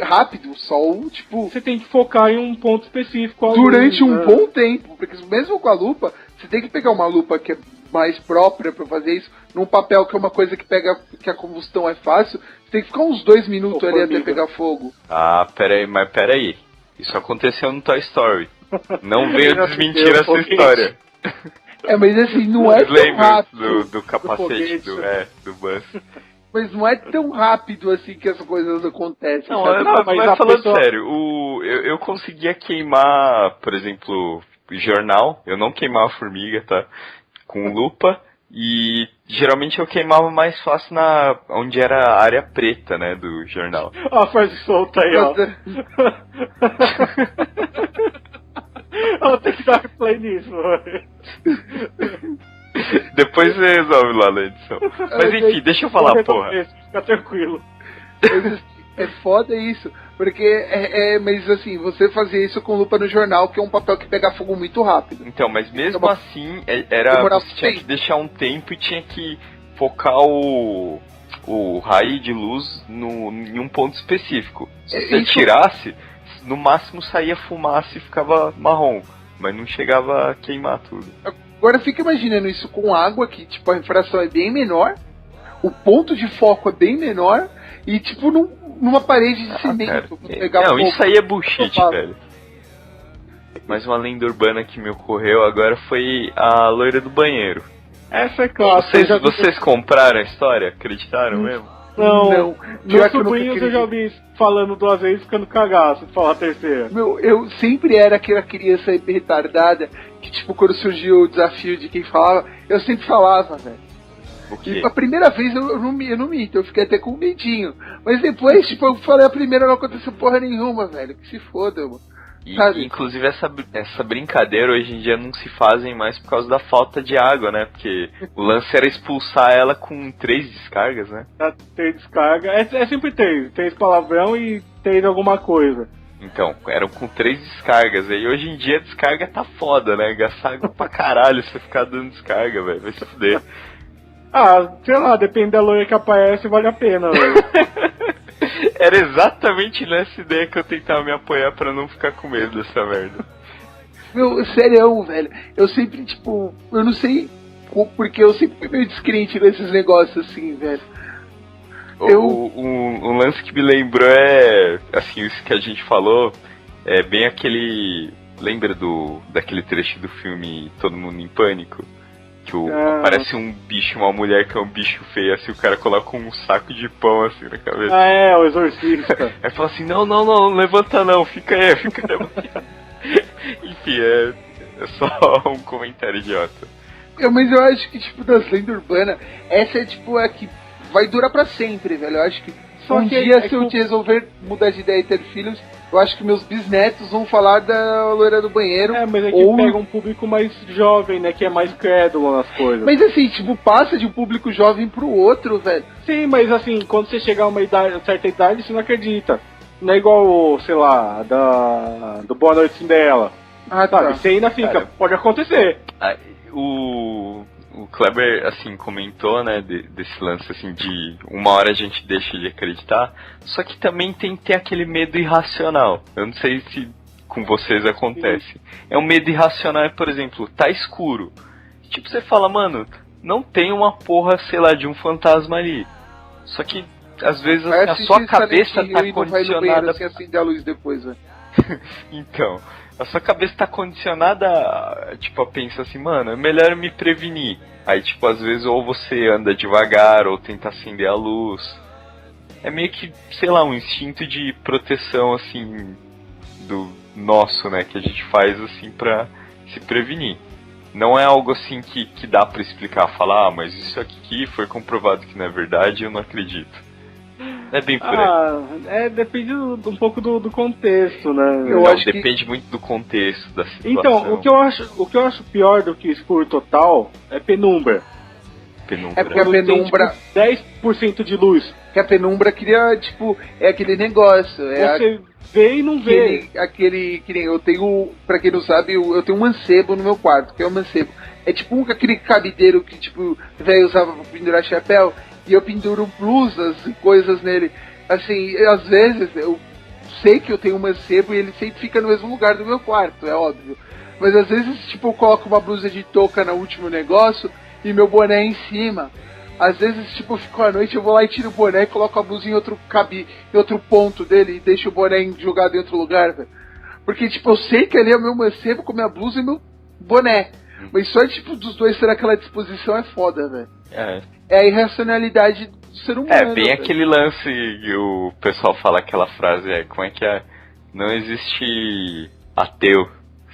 rápido, o sol, tipo... Você tem que focar em um ponto específico. Durante um bom tempo. Porque mesmo com a lupa, você tem que pegar uma lupa que é mais própria pra fazer isso. Num papel que é uma coisa que pega, que a combustão é fácil. Você tem que ficar uns 2 minutos ali até pegar fogo. Ah, peraí. Isso aconteceu no Toy Story. Não venha desmentir essa história. Mas assim, não é tão rápido. Do capacete do Buzz. Mas não é tão rápido assim que as coisas acontecem. Não, mas falando sério, eu conseguia queimar, por exemplo, jornal. Eu não queimava formiga, tá? Com lupa. E geralmente eu queimava mais fácil onde era a área preta, né, do jornal. A frase solta aí, ó. Ela tem que dar play nisso, Depois você resolve lá na edição. Mas enfim, deixa eu falar, porra. Fica tranquilo. É foda isso, porque mas assim, você fazia isso com lupa no jornal, que é um papel que pega fogo muito rápido. Então, mas mesmo assim, você tinha que deixar um tempo e tinha que focar o raio de luz em um ponto específico. Se você tirasse, no máximo saía fumaça e ficava marrom, mas não chegava a queimar tudo. Agora fica imaginando isso com água, que tipo, a refração é bem menor, o ponto de foco é bem menor, e tipo, numa parede de cimento. Não, isso aí é bullshit, velho. Mas uma lenda urbana que me ocorreu agora foi a loira do banheiro. Essa é clássica. Vocês compraram a história? Acreditaram mesmo? Não. Meus sobrinhos eu já vi falando 2 vezes ficando cagaço de falar a terceira. Eu sempre era aquela criança retardada que, tipo, quando surgiu o desafio de quem falava, eu sempre falava, velho. E a primeira vez eu não minto, eu fiquei até com medinho. Mas depois, tipo, eu falei a primeira, não aconteceu porra nenhuma, velho. Que se foda, mano. Inclusive essa brincadeira hoje em dia não se fazem mais por causa da falta de água, né? Porque o lance era expulsar ela com 3 descargas, né? 3 descargas, sempre 3. 3 palavrão e 3 alguma coisa. Então, eram com 3 descargas. E hoje em dia a descarga tá foda, né? Gastar água pra caralho você ficar dando descarga, velho. Vai se fuder. Sei lá, depende da loira que aparece, vale a pena, velho. Era exatamente nessa ideia que eu tentava me apoiar pra não ficar com medo dessa merda. Sério, velho. Eu sempre, tipo, eu não sei porque eu sempre fui meio descrente nesses negócios assim, velho. Um lance que me lembrou assim, isso que a gente falou, é bem aquele... Lembra daquele trecho do filme Todo Mundo em Pânico? Que aparece um bicho, uma mulher que é um bicho feio, assim, o cara coloca um saco de pão assim na cabeça. O exorcista. Aí fala assim, não levanta não, fica aí. Enfim, é só um comentário idiota. Mas eu acho que, tipo, das lendas urbanas, essa é, tipo, a que vai durar pra sempre, velho. Eu acho que se eu resolver mudar de ideia e ter filhos, eu acho que meus bisnetos vão falar da loira do banheiro. Mas é que pega um público mais jovem, né? Que é mais crédulo nas coisas. Mas assim, tipo, passa de um público jovem pro outro, velho. Sim, mas assim, quando você chegar a uma certa idade, você não acredita. Não é igual, sei lá, do Boa Noite Cinderela. Sabe? Tá. Você ainda fica, pode acontecer. O Kleber, assim, comentou, né, desse lance, assim, de uma hora a gente deixa de acreditar, só que também tem que ter aquele medo irracional. Eu não sei se com vocês acontece. Sim. É um medo irracional, por exemplo, tá escuro. Tipo, você fala, mano, não tem uma porra, sei lá, de um fantasma ali. Só que, às vezes, assim, a sua cabeça tá condicionada... Assim, acender a luz depois, velho. Então... A sua cabeça tá condicionada, tipo, a pensar assim, mano, é melhor me prevenir. Aí, tipo, às vezes ou você anda devagar, ou tenta acender a luz. É meio que, sei lá, um instinto de proteção, assim, do nosso, né, que a gente faz, assim, pra se prevenir. Não é algo, assim, que dá pra explicar, falar, mas isso aqui foi comprovado que não é verdade, eu não acredito. É bem por aí. Depende um pouco do contexto, né? Eu acho depende muito do contexto, da situação. Então, o que eu acho pior do que escuro total é penumbra. É porque a penumbra... Tem, tipo, 10% de luz. Que a penumbra cria, tipo, é aquele negócio. Você vê e não vê. Que nem eu tenho, pra quem não sabe, eu tenho um mancebo no meu quarto, que é um mancebo. É tipo aquele cabideiro que, tipo, o velho usava pra pendurar chapéu, e eu penduro blusas e coisas nele. Assim, às vezes, eu sei que eu tenho um mancebo e ele sempre fica no mesmo lugar do meu quarto, é óbvio. Mas às vezes, tipo, eu coloco uma blusa de touca no último negócio e meu boné em cima. Às vezes, tipo, eu fico à noite, eu vou lá e tiro o boné e coloco a blusa em outro ponto dele e deixo o boné jogado em outro lugar, velho. Porque, tipo, eu sei que ali é o meu mancebo com minha blusa e meu boné. Mas só, tipo, dos dois ter aquela disposição é foda, velho. É a irracionalidade do ser humano. É, bem aquele lance que o pessoal fala aquela frase, como é que é? Não existe ateu,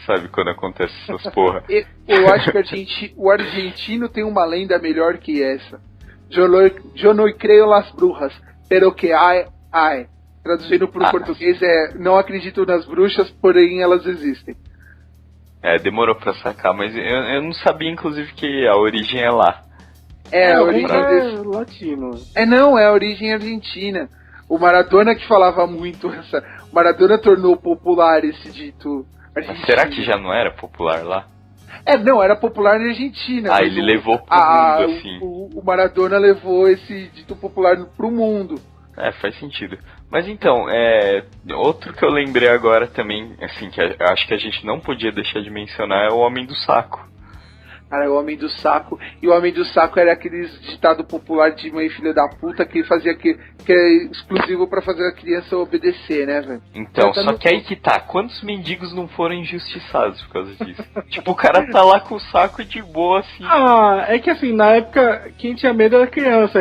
sabe, quando acontece essas porra. Eu acho que o argentino tem uma lenda melhor que essa. Eu não creio las brujas, pero que hay. Traduzindo para o português não acredito nas bruxas, porém elas existem. Demorou pra sacar, mas eu não sabia, inclusive, que a origem é lá. A origem latino. Não, é a origem argentina. O Maradona que falava muito essa. O Maradona tornou popular esse dito argentino. Será que já não era popular lá? Não, era popular na Argentina. Ele levou pro mundo, assim. O Maradona levou esse dito popular pro mundo. Faz sentido. Mas então, outro que eu lembrei agora também, assim, que eu acho que a gente não podia deixar de mencionar é o Homem do Saco. Cara, o Homem do Saco. E o Homem do Saco era aquele ditado popular de mãe filha da puta que fazia que é exclusivo pra fazer a criança obedecer, né, velho? Então, só que aí que tá. Quantos mendigos não foram injustiçados por causa disso? Tipo, o cara tá lá com o saco de boa, assim. É que assim, na época, quem tinha medo era a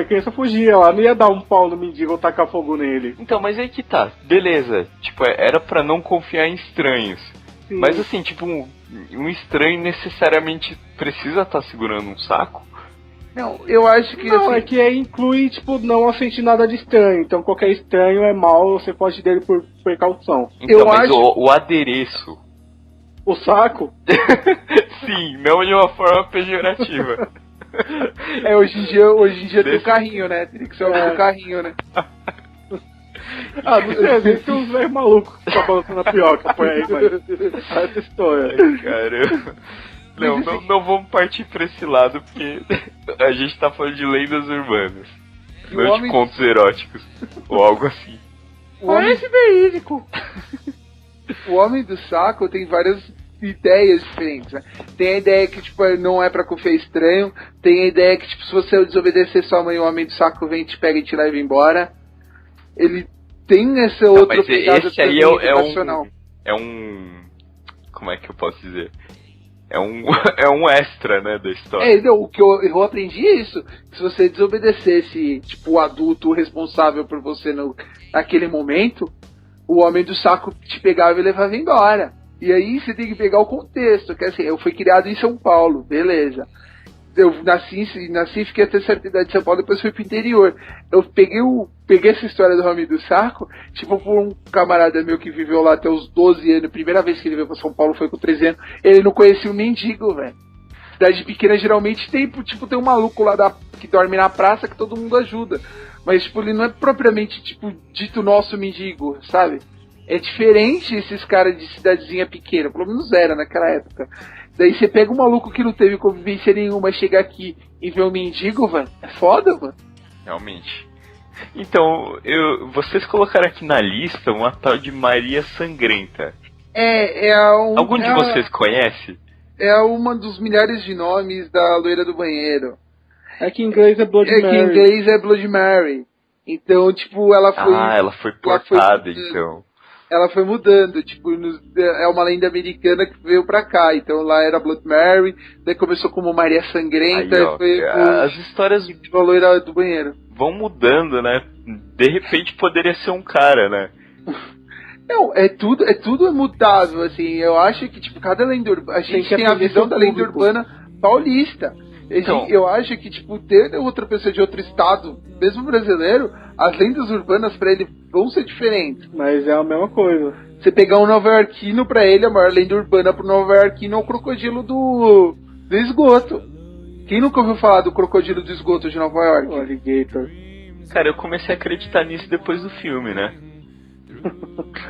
criança fugia lá, não ia dar um pau no mendigo ou tacar fogo nele. Então, mas aí que tá. Beleza. Tipo, era pra não confiar em estranhos. Sim. Mas assim, tipo, um estranho necessariamente precisa estar segurando um saco? Não, eu acho que... Não, é que inclui, tipo, não sentir nada de estranho. Então qualquer estranho é mal, você foge dele por precaução. Então, mas o adereço... O saco? Sim, não de uma forma pejorativa. Hoje em dia tem o carrinho, né? Teria que ser o carrinho, né? Tem uns velhos malucos que ficam balançando a pioca, põe aí, mas essa história. Caramba. Não vamos partir pra esse lado, porque a gente tá falando de lendas urbanas, não de contos eróticos, ou algo assim. Parece verídico. O Homem do Saco tem várias ideias diferentes, né? Tem a ideia que, tipo, não é pra confiar estranho, tem a ideia que, tipo, se você desobedecer sua mãe, o Homem do Saco vem, te pega e te leva embora. Ele tem essa outra pegada esse aí é um... Como é que eu posso dizer? É um extra, né, da história. O que eu aprendi é isso. Se você desobedecesse, tipo, o adulto responsável por você naquele momento, o Homem do Saco te pegava e levava embora. E aí você tem que pegar o contexto, que assim, eu fui criado em São Paulo, beleza. Eu nasci e fiquei até certa idade de São Paulo, depois fui pro interior. Eu peguei essa história do Homem do Saco, tipo, por um camarada meu que viveu lá até os 12 anos. A primeira vez que ele veio pra São Paulo foi com 13 anos. Ele não conhecia o mendigo, velho. Cidade pequena geralmente tem um maluco lá que dorme na praça que todo mundo ajuda. Mas, tipo, ele não é propriamente, tipo, dito nosso mendigo, sabe? É diferente esses caras de cidadezinha pequena, pelo menos era naquela época. Daí você pega um maluco que não teve convivência nenhuma, chega aqui e vê um mendigo, velho. É foda, mano. Realmente. Então, vocês colocaram aqui na lista uma tal de Maria Sangrenta. Algum de vocês conhece? É uma dos milhares de nomes da loira do banheiro. É que em inglês é Blood Mary. Que em inglês é Blood Mary. Então, tipo, ela foi... ela foi portada, então. Ela foi mudando, tipo, é uma lenda americana que veio pra cá, então lá era Blood Mary, daí começou como Maria Sangrenta, aí, ó, foi as histórias tipo a loira do banheiro. Vão mudando, né? De repente poderia ser um cara, né? Não, tudo é mutável, assim, eu acho que, tipo, cada lenda urbana, a gente tem a visão da lenda urbana paulista. Então, eu acho que, tipo, ter outra pessoa de outro estado, mesmo brasileiro, as lendas urbanas pra ele vão ser diferentes. Mas é a mesma coisa. Você pegar um nova-iorquino pra ele, a maior lenda urbana pro nova-iorquino é o crocodilo do esgoto. Quem nunca ouviu falar do crocodilo do esgoto de Nova York? O alligator. Cara, eu comecei a acreditar nisso depois do filme, né?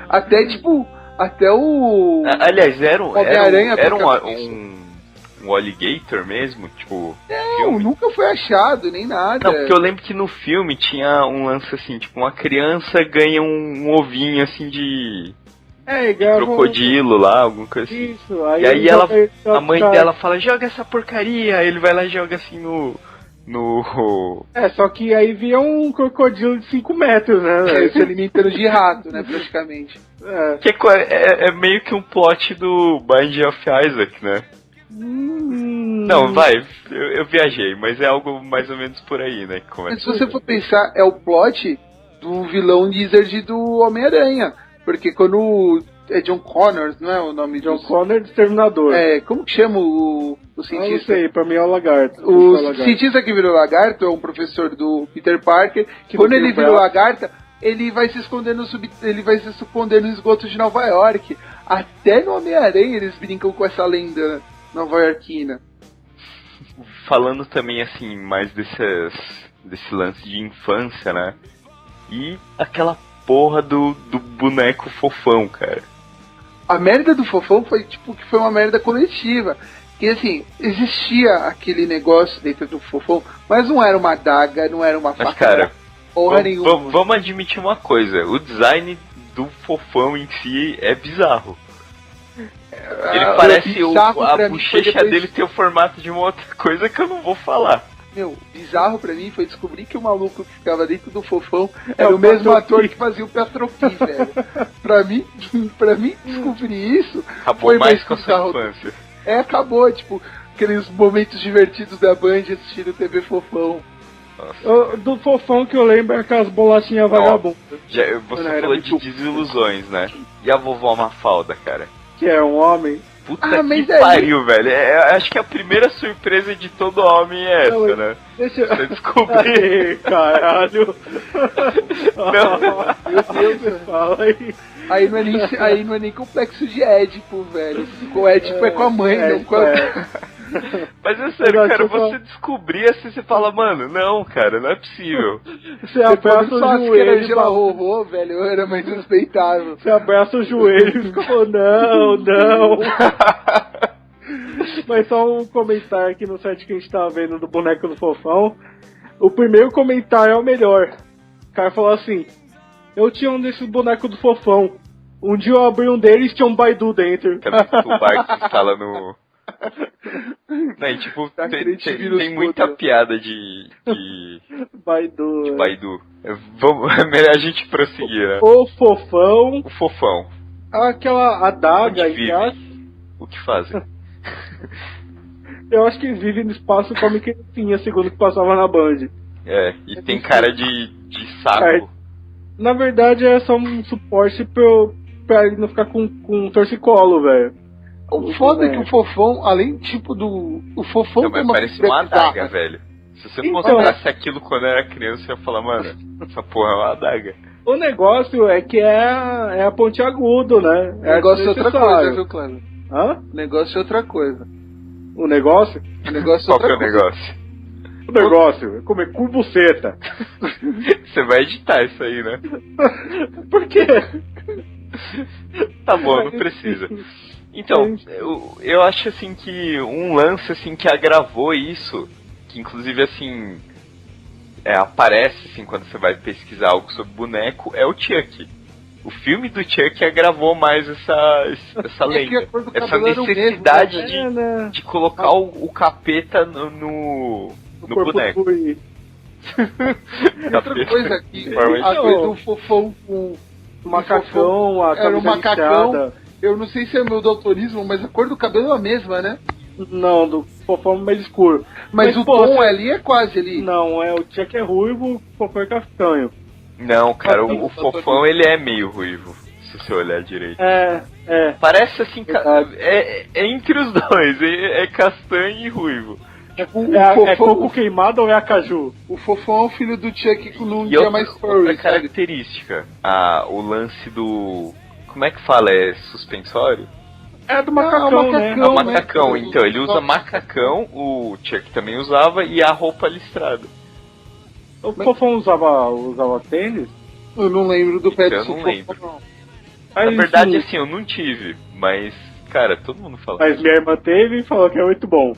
Até o... Aliás, era um alligator mesmo? Tipo, Não, nunca foi achado, nem nada. Não, porque eu lembro que no filme tinha um lance assim, tipo, uma criança ganha um ovinho assim de crocodilo lá, alguma coisa assim. Isso, aí e aí a mãe dela fala, joga essa porcaria, aí ele vai lá e joga assim no... só que aí via um crocodilo de 5 metros, né? Se alimentando de rato, né, praticamente. Que é meio que um plot do Binding of Isaac, né? Não, vai, eu viajei, mas é algo mais ou menos por aí, né? Mas se você for pensar, é o plot do vilão Lizard do Homem-Aranha. Porque quando é John Connors, não é o nome John Connors, Exterminador. Como que chama o cientista? Eu não sei, pra mim é o Lagarto. O cientista que virou lagarto é um professor do Peter Parker. Que quando ele virou lagarta, ele vai se esconder no esgoto de Nova York. Até no Homem-Aranha eles brincam com essa lenda nova-iorquina. Falando também assim, mais desse lance de infância, né? E aquela porra do boneco fofão, cara. A merda do fofão foi tipo que foi uma merda coletiva. Que assim, existia aquele negócio dentro do fofão, mas não era uma adaga, não era uma faca. Mas cara, porra nenhuma. Vamos admitir uma coisa, o design do fofão em si é bizarro. Ele parece a bochecha dele ter o formato de uma outra coisa que eu não vou falar. Meu, bizarro pra mim foi descobrir que o maluco que ficava dentro do fofão era o mesmo ator que fazia o Patropi, velho. Pra mim descobrir isso... Acabou foi mais com a sua infância. Acabou, tipo, aqueles momentos divertidos da Band assistindo TV Fofão. Do fofão que eu lembro é aquelas bolachinhas vagabundas. Você falou de desilusões, né? E a vovó Mafalda, cara? Que é um homem... Puta que pariu, velho. Acho que a primeira surpresa de todo homem é essa, né? Deixa eu... Você descobrir. Caralho. Não. Meu Deus, fala aí. Aí não é nem complexo de Édipo, velho. O Édipo é com a mãe, não com a... Mas é sério, cara, você descobrir assim, você fala, mano, não, cara, não é possível. Você abraça o joelho. Que era Angela Rorô, velho, eu era mais respeitável. Você abraça o joelho e fica falando, não. Mas só um comentário aqui no site que a gente tava vendo do boneco do fofão. O primeiro comentário é o melhor. O cara falou assim: eu tinha um desses bonecos do fofão. Um dia eu abri um deles e tinha um Baidu dentro. O bar que instala no... Não, e, tipo, tem muita piada de Baidu. De Baidu. É melhor a gente prosseguir, né? O fofão. O fofão. Aquela adaga e o que fazem? Eu acho que eles vivem no espaço como criancinha, segundo o que passava na Band. E tem cara de saco. Na verdade é só um suporte pra ele não ficar com torcicolo, velho. O foda é que o fofão, além tipo do... O fofão não, tem uma parece uma adaga, velho. Se você não mostrasse aquilo quando era criança, você ia falar, mano, essa porra é uma adaga. O negócio é que é a pontiagudo, né? O negócio é outra coisa, viu, Clã? Hã? O negócio é outra coisa. O negócio? O negócio é Qual outra que é o negócio? O negócio é comer com buceta. Você vai editar isso aí, né? Por quê? Tá bom, não precisa. Então, eu acho assim que um lance assim que agravou isso, que inclusive assim aparece assim quando você vai pesquisar algo sobre boneco, é o Chuck. O filme do Chuck agravou mais essa lenda, essa necessidade mesmo, de colocar o capeta no boneco. Outra coisa aqui, a coisa do fofão com o macacão, a era um macacão. Eu não sei se é meu daltonismo, mas a cor do cabelo é a mesma, né? Não, do fofão mais escuro. Mas o tom ali é quase ali. Não, o Chuck é ruivo, o fofão é castanho. Não, cara, o fofão ele é meio ruivo, se você olhar direito. Parece assim, é entre os dois, é castanho e ruivo. É coco queimado ou é acaju? O fofão é o filho do Chuck que não tinha mais furry. Outra característica, o lance do... Como é que fala? É suspensório? É do macacão, né? É o macacão, então. Ele usa macacão, o Chuck também usava, e a roupa listrada. O fofão usava tênis? Eu não lembro do pé do fofão. Eu não lembro. Na verdade, assim, eu não tive, mas Cara, todo mundo fala. Mas minha irmã teve e falou que é muito bom.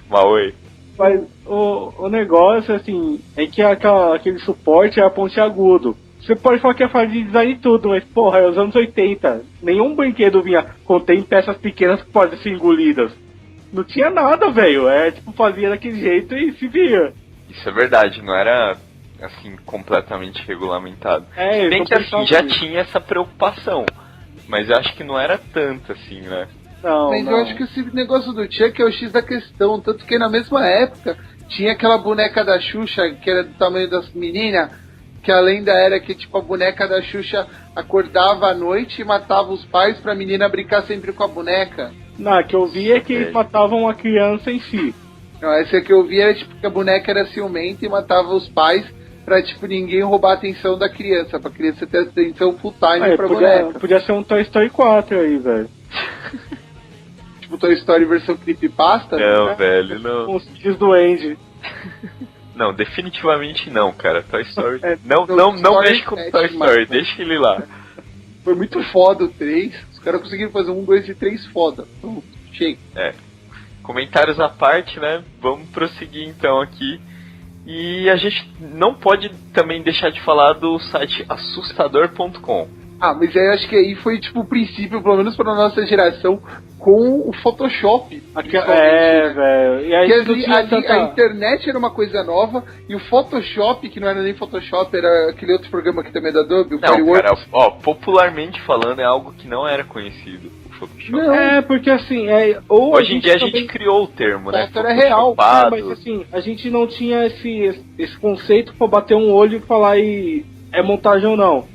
Maui. Mas o negócio, assim, é que aquele suporte é pontiagudo. Você pode falar que é fase de design e tudo, mas porra, é os anos 80. Nenhum brinquedo contém peças pequenas que podem ser engolidas. Não tinha nada, velho. Tipo, fazia daquele jeito e se via. Isso é verdade, não era assim completamente regulamentado. Se bem que assim, já tinha essa preocupação. Mas eu acho que não era tanto assim, né? Não, mas eu acho que esse negócio do Chuck é o X da questão. Tanto que na mesma época tinha aquela boneca da Xuxa, que era do tamanho das meninas, que a lenda era que tipo a boneca da Xuxa acordava à noite e matava os pais pra menina brincar sempre com a boneca. Não, que eu vi é que eles matavam a criança em si. Não, essa que eu vi era tipo que a boneca era ciumenta e matava os pais pra tipo ninguém roubar a atenção da criança, pra criança ter atenção full time pra boneca. Podia ser um Toy Story 4 aí, velho. Tipo Toy Story versão creepypasta? Não, né? velho, não. Com os filhos do Andy. Não, definitivamente não, cara. Toy Story. Não mexe com Toy Story, deixa ele lá. Foi muito foda o 3. Os caras conseguiram fazer 1, 2 e 3 foda. Então, chega. Comentários à parte, né? Vamos prosseguir então aqui. E a gente não pode também deixar de falar do site assustador.com. Ah, mas eu acho que aí foi tipo o princípio, pelo menos pra nossa geração, com o Photoshop. Velho. E aí a internet era uma coisa nova e o Photoshop, que não era nem Photoshop, era aquele outro programa que também é da Adobe, o Fireworks. Cara, popularmente falando, é algo que não era conhecido. Photoshop. Não. Porque assim, hoje em dia a gente criou o termo, né? Era real. Mas assim, a gente não tinha esse conceito pra bater um olho e falar é montagem ou não.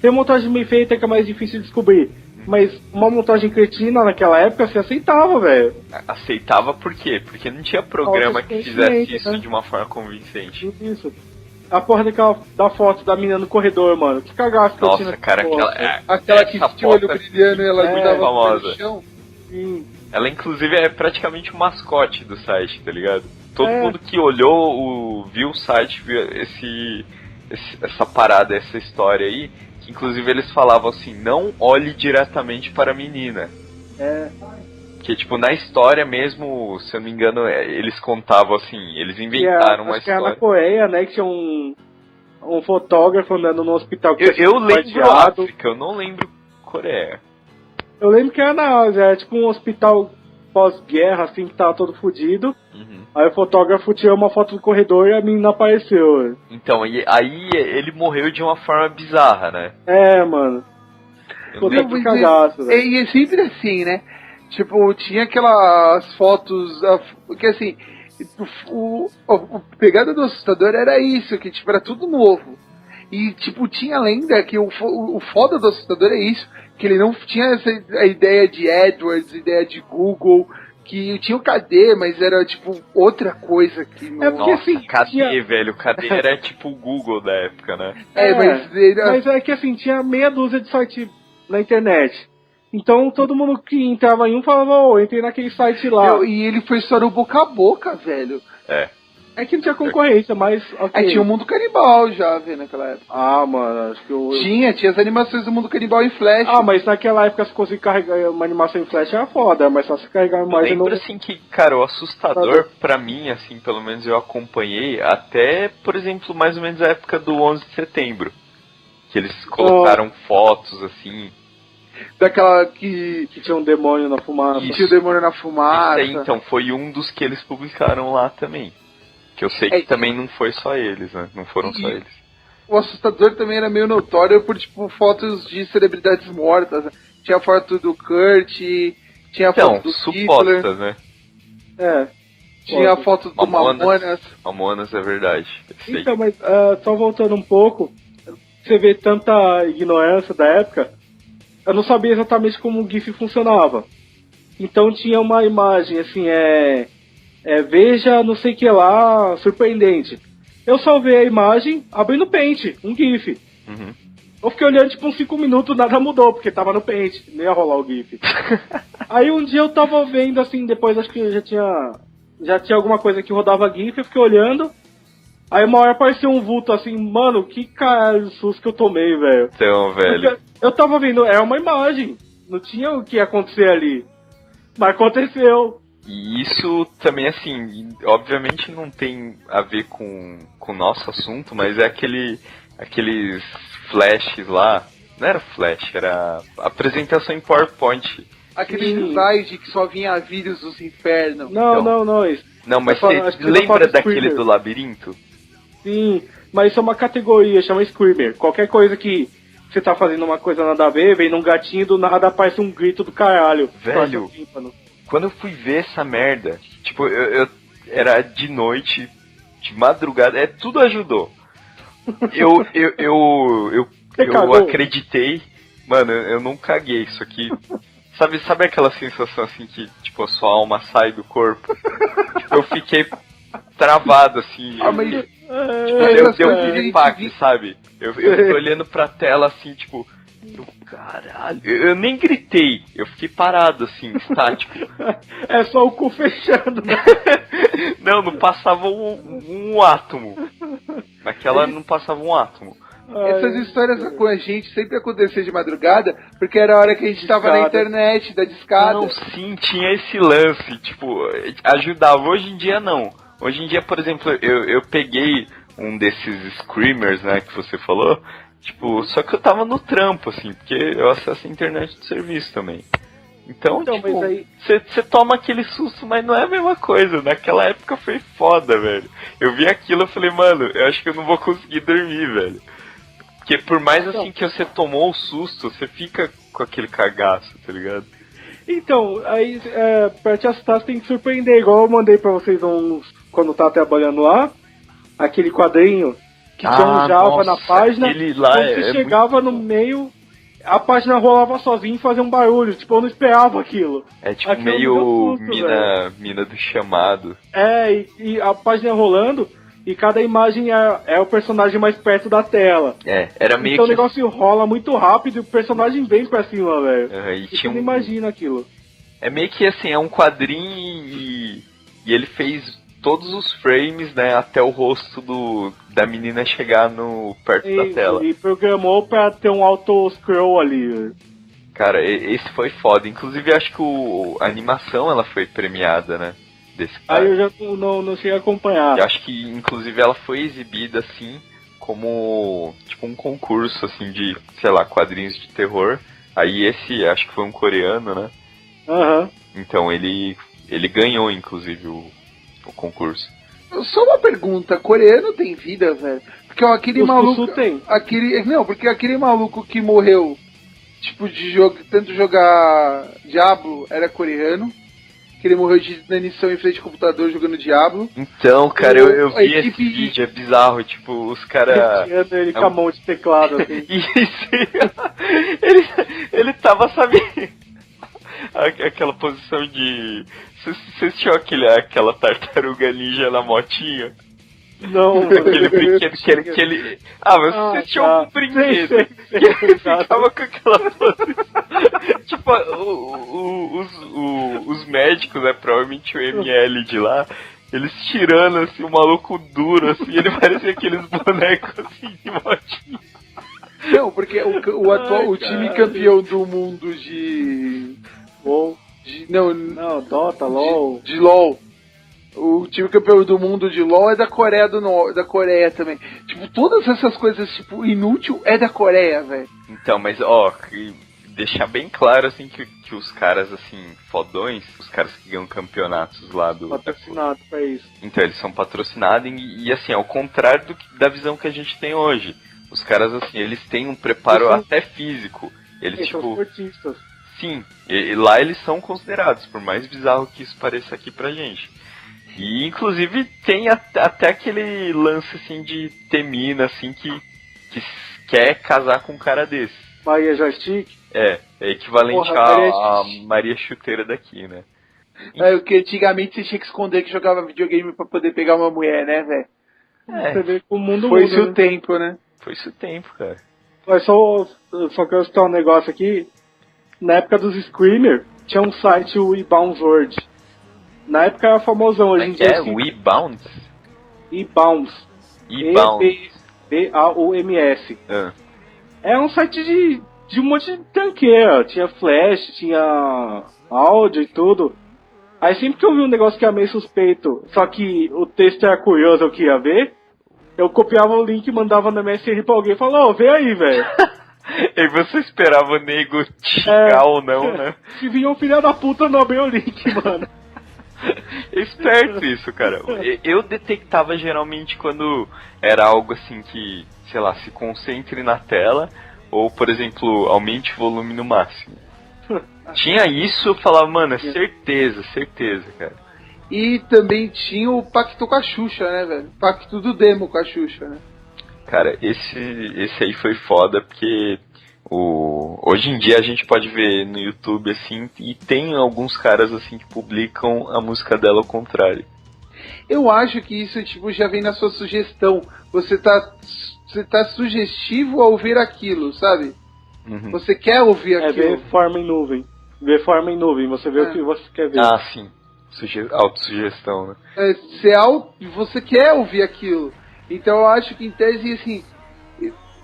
Tem montagem bem feita que é mais difícil de descobrir. Mas uma montagem cretina naquela época se aceitava, velho. Aceitava por quê? Porque não tinha programa que fizesse isso, né? De uma forma convincente. Isso. A porra da foto da menina no corredor, mano. Que cagaço que eu tinha. Nossa, cara, aquela que tinha o olho brilhando e ela grudava famosa. no chão. Sim. Ela, inclusive, é praticamente o mascote do site, tá ligado? Todo mundo que olhou, viu o site, viu essa parada, essa história aí. Inclusive eles falavam assim, não olhe diretamente para a menina. Que tipo, na história mesmo, se eu não me engano, eles contavam assim, eles inventaram uma história. Que era na Coreia, né, que tinha um fotógrafo andando no hospital. Que eu lembro África, eu não lembro Coreia. Eu lembro que era na Ásia, era tipo um hospital pós-guerra, assim, que tava todo fodido. Uhum. Aí o fotógrafo tirou uma foto do corredor e a menina apareceu. Então, aí ele morreu de uma forma bizarra, né? Mano. Que cagaço, velho. E é sempre assim, né? Tipo, tinha aquelas fotos... Porque assim, a pegada do assustador era isso, que tipo, era tudo novo. E tipo, tinha lenda que o foda do assustador é isso, que ele não tinha a ideia de AdWords, ideia de Google, que tinha o KD, mas era tipo outra coisa que não... porque assim, KD, velho, o KD era tipo o Google da época, né? Mas é que assim, tinha meia dúzia de site na internet. Então todo mundo que entrava em um falava, entrei naquele site lá. E ele foi só no boca a boca, velho. É que não tinha concorrência, mas... Okay. Tinha o Mundo Canibal já, velho, naquela época. Ah, mano, acho que Tinha as animações do Mundo Canibal em Flash. Ah, mas naquela época se conseguir carregar uma animação em Flash era foda, mas só se carregar uma imagem... Eu lembro assim que, cara, o assustador, pra mim, assim, pelo menos eu acompanhei até, por exemplo, mais ou menos a época do 11 de setembro. Que eles colocaram fotos, assim... Daquela que tinha um demônio na fumaça. Que tinha o demônio na fumaça. Isso aí, então, foi um dos que eles publicaram lá também. Que eu sei que também não foi só eles, né? Não foram só eles. O assustador também era meio notório por, tipo, fotos de celebridades mortas. Tinha a foto do Kurt, tinha a foto do supostas, Hitler, né? Tinha a foto do Mamonas. Mamonas é verdade. Então, mas só voltando um pouco, você vê tanta ignorância da época, eu não sabia exatamente como o GIF funcionava. Então tinha uma imagem, assim, veja não sei o que lá, surpreendente. Eu salvei a imagem, abri no Paint, um GIF. Uhum. Eu fiquei olhando tipo uns 5 minutos, nada mudou, porque tava no Paint, não ia rolar o GIF. Aí um dia eu tava vendo, assim, depois acho que já tinha alguma coisa que rodava GIF, eu fiquei olhando. Aí uma hora apareceu um vulto assim, mano, que cara de susto que eu tomei, velho. Então, velho. Eu tava vendo, é uma imagem. Não tinha o que ia acontecer ali. Mas aconteceu. E isso também, assim, obviamente não tem a ver com o nosso assunto, mas é aqueles flashes lá. Não era flash, era apresentação em PowerPoint. Aquele slide que só vinha vírus dos infernos. Não. Não, mas você lembra daquele do labirinto? Sim, mas isso é uma categoria, chama Screamer. Qualquer coisa que você tá fazendo uma coisa nada a ver, vem num gatinho do nada aparece um grito do caralho. Velho, quando eu fui ver essa merda, tipo, eu era de noite, de madrugada, tudo ajudou. Eu acreditei, mano, eu não caguei isso aqui. Sabe aquela sensação assim que, tipo, a sua alma sai do corpo? Eu fiquei travado, assim. Deu um impacto, sabe? Eu tô olhando pra tela, assim, tipo... caralho. Eu nem gritei, eu fiquei parado, assim, estático. É só o cu fechando, né? Não passava um átomo. Naquela não passava um átomo. Essas histórias com a gente sempre aconteciam de madrugada, porque era a hora que a gente tava na internet, da discada. Não, sim, tinha esse lance, tipo, ajudava. Hoje em dia não. Hoje em dia, por exemplo, eu peguei um desses screamers, né, que você falou, tipo, só que eu tava no trampo, assim, porque eu acesso a internet de serviço também. Então tipo, você toma aquele susto, mas não é a mesma coisa. Naquela época foi foda, velho. Eu vi aquilo e falei, mano, eu acho que eu não vou conseguir dormir, velho. Porque por mais assim que você tomou o susto, você fica com aquele cagaço, tá ligado? Então, aí pra te assustar você tem que surpreender, igual eu mandei pra vocês quando eu tava trabalhando lá, aquele quadrinho que tinha um Java na página, lá quando você chegava no meio, a página rolava sozinha e fazia um barulho, tipo, eu não esperava aquilo. É tipo aquilo meio susto, mina do chamado. E a página rolando, e cada imagem é o personagem mais perto da tela. Era meio então que... o negócio rola muito rápido e o personagem vem pra cima, velho. E você não imagina aquilo. É meio que assim, é um quadrinho e ele fez todos os frames, né, até o rosto da menina chegar perto da tela. E programou pra ter um auto-scroll ali. Cara, esse foi foda. Inclusive, acho que a animação ela foi premiada, né? Desse cara. Aí eu já não cheguei a acompanhar. Eu acho que, inclusive, ela foi exibida, assim, como, tipo, um concurso, assim, de, sei lá, quadrinhos de terror. Aí esse, acho que foi um coreano, né? Aham. Então, ele ganhou, inclusive, o concurso. Só uma pergunta, coreano tem vida, velho? Porque ó, aquele maluco... tem. Porque aquele maluco que morreu, tipo, tanto jogar Diablo, era coreano. Que ele morreu de inanição em frente ao computador jogando Diablo. Então, cara, eu vi esse vídeo, é bizarro, tipo, os caras... Ele com a mão de teclado, assim. ele tava, sabe, aquela posição de... Você assistiu aquela tartaruga ninja na motinha? Não, aquele brinquedo que ele... mas você assistiu um brinquedo que ele ficava com aquela posição. Tipo, os médicos, né, provavelmente o ML de lá, eles tirando, assim, o maluco duro, assim, ele parecia aqueles bonecos, assim, de motinha. Não, porque o time campeão do mundo de... LOL. Não, Dota, LOL. De LOL. O time campeão do mundo de LoL é da Coreia do Norte, da Coreia também. Tipo, todas essas coisas, tipo, inútil é da Coreia, velho. Então, mas, deixar bem claro, assim, que os caras, assim, fodões, os caras que ganham campeonatos lá do... Patrocinado pra isso. Então, eles são patrocinados e assim, ao contrário da visão que a gente tem hoje. Os caras, assim, eles têm um preparo até físico. Eles tipo... são esportistas. Sim, e lá eles são considerados, por mais bizarro que isso pareça aqui pra gente. E, inclusive, tem até aquele lance, assim, de ter mina, assim, que quer casar com um cara desse. Maria Joystick? É equivalente a Maria Chuteira daqui, né? Porque antigamente você tinha que esconder que jogava videogame pra poder pegar uma mulher, né, velho? Você vê que o mundo foi muda, isso o tempo, né? Foi isso o tempo, cara. Mas só que eu citar um negócio aqui. Na época dos Screamer, tinha um site, o eBounds World. Na época era famosão, hoje em dia... o eBounds? eBounds. eBounds. eBounds. É um site de um monte de tranqueira. Tinha flash, tinha áudio e tudo. Aí sempre que eu vi um negócio que era meio suspeito, só que o texto era curioso, eu queria ver, eu copiava o link e mandava no MSN pra alguém e falava, ô, vê aí, velho. E você esperava o nego xingar ou não, né? Se vinha um filho da puta, não abriu o link, mano. Esperto isso, cara. Eu detectava geralmente quando era algo assim que, sei lá, se concentre na tela, ou, por exemplo, aumente o volume no máximo. Tinha isso, eu falava, mano, é certeza, cara. E também tinha o pacto com a Xuxa, né, velho? Pacto do demo com a Xuxa, né? Cara, esse aí foi foda, porque hoje em dia a gente pode ver no YouTube, assim, e tem alguns caras, assim, que publicam a música dela ao contrário. Eu acho que isso, tipo, já vem na sua sugestão. Você tá sugestivo a ouvir aquilo, sabe? Uhum. Você quer ouvir aquilo. É ver forma em nuvem. Ver forma em nuvem, você vê o que você quer ver. Ah, sim. Autossugestão, né? Você quer ouvir aquilo. Então eu acho que em tese, assim,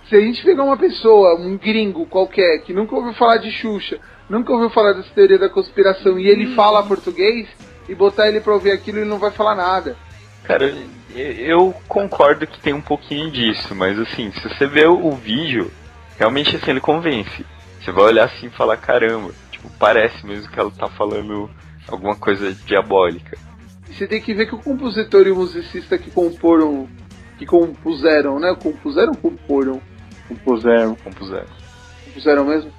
se a gente pegar uma pessoa, um gringo qualquer, que nunca ouviu falar de Xuxa, nunca ouviu falar dessa teoria da conspiração, e ele fala português, e botar ele pra ouvir aquilo, ele não vai falar nada. Cara, eu concordo que tem um pouquinho disso, mas assim, se você vê o vídeo, realmente assim, ele convence. Você vai olhar assim e falar, caramba, tipo, parece mesmo que ela tá falando alguma coisa diabólica. Você tem que ver que o compositor e o musicista que compuseram, né? Compuseram ou comporam? Compuseram mesmo?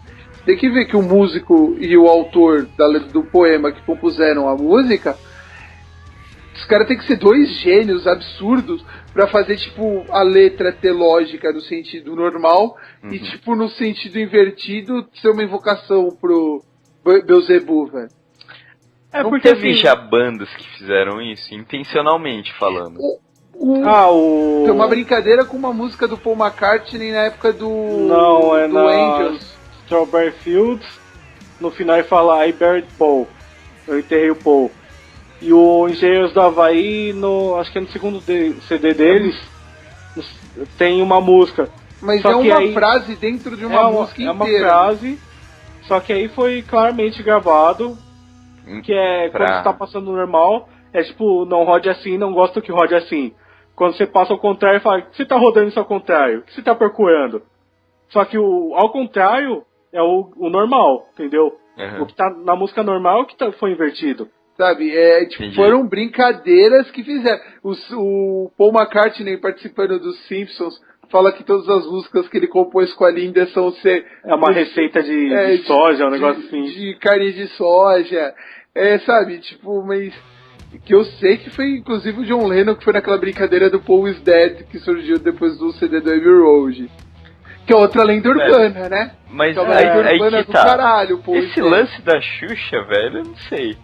Tem que ver que o músico e o autor do poema que compuseram a música, os caras tem que ser dois gênios absurdos pra fazer, tipo, a letra ter lógica no sentido normal e, tipo, no sentido invertido, ser uma invocação pro Beelzebub, velho. Não porque teve assim, já bandas que fizeram isso, intencionalmente falando. Tem uma brincadeira com uma música do Paul McCartney na época do Angels. Strawberry Fields, no final ele fala I buried Paul, eu enterrei o Paul. E o Engenheiros do Havaí, acho que é no segundo CD deles, tem uma música. Mas só é uma frase dentro de uma música inteira. É uma frase, só que aí foi claramente gravado, que é quando você tá passando normal, é tipo, não rode assim, não gosto que rode assim. Quando você passa ao contrário, fala, que você tá rodando isso ao contrário? O que você tá procurando? Só que ao contrário é o normal, entendeu? Uhum. O que tá na música normal que foi invertido. Sabe, tipo, foram brincadeiras que fizeram. O Paul McCartney participando dos Simpsons fala que todas as músicas que ele compôs com a Linda são é uma receita de soja, um negócio assim. De carne de soja. Sabe, tipo, mas que eu sei que foi inclusive o John Lennon que foi naquela brincadeira do Paul is Dead que surgiu depois do CD do Abbey Road. Que é outra lenda urbana, né? Mas aí que tá. Caralho, esse lance da Xuxa, velho, eu não sei.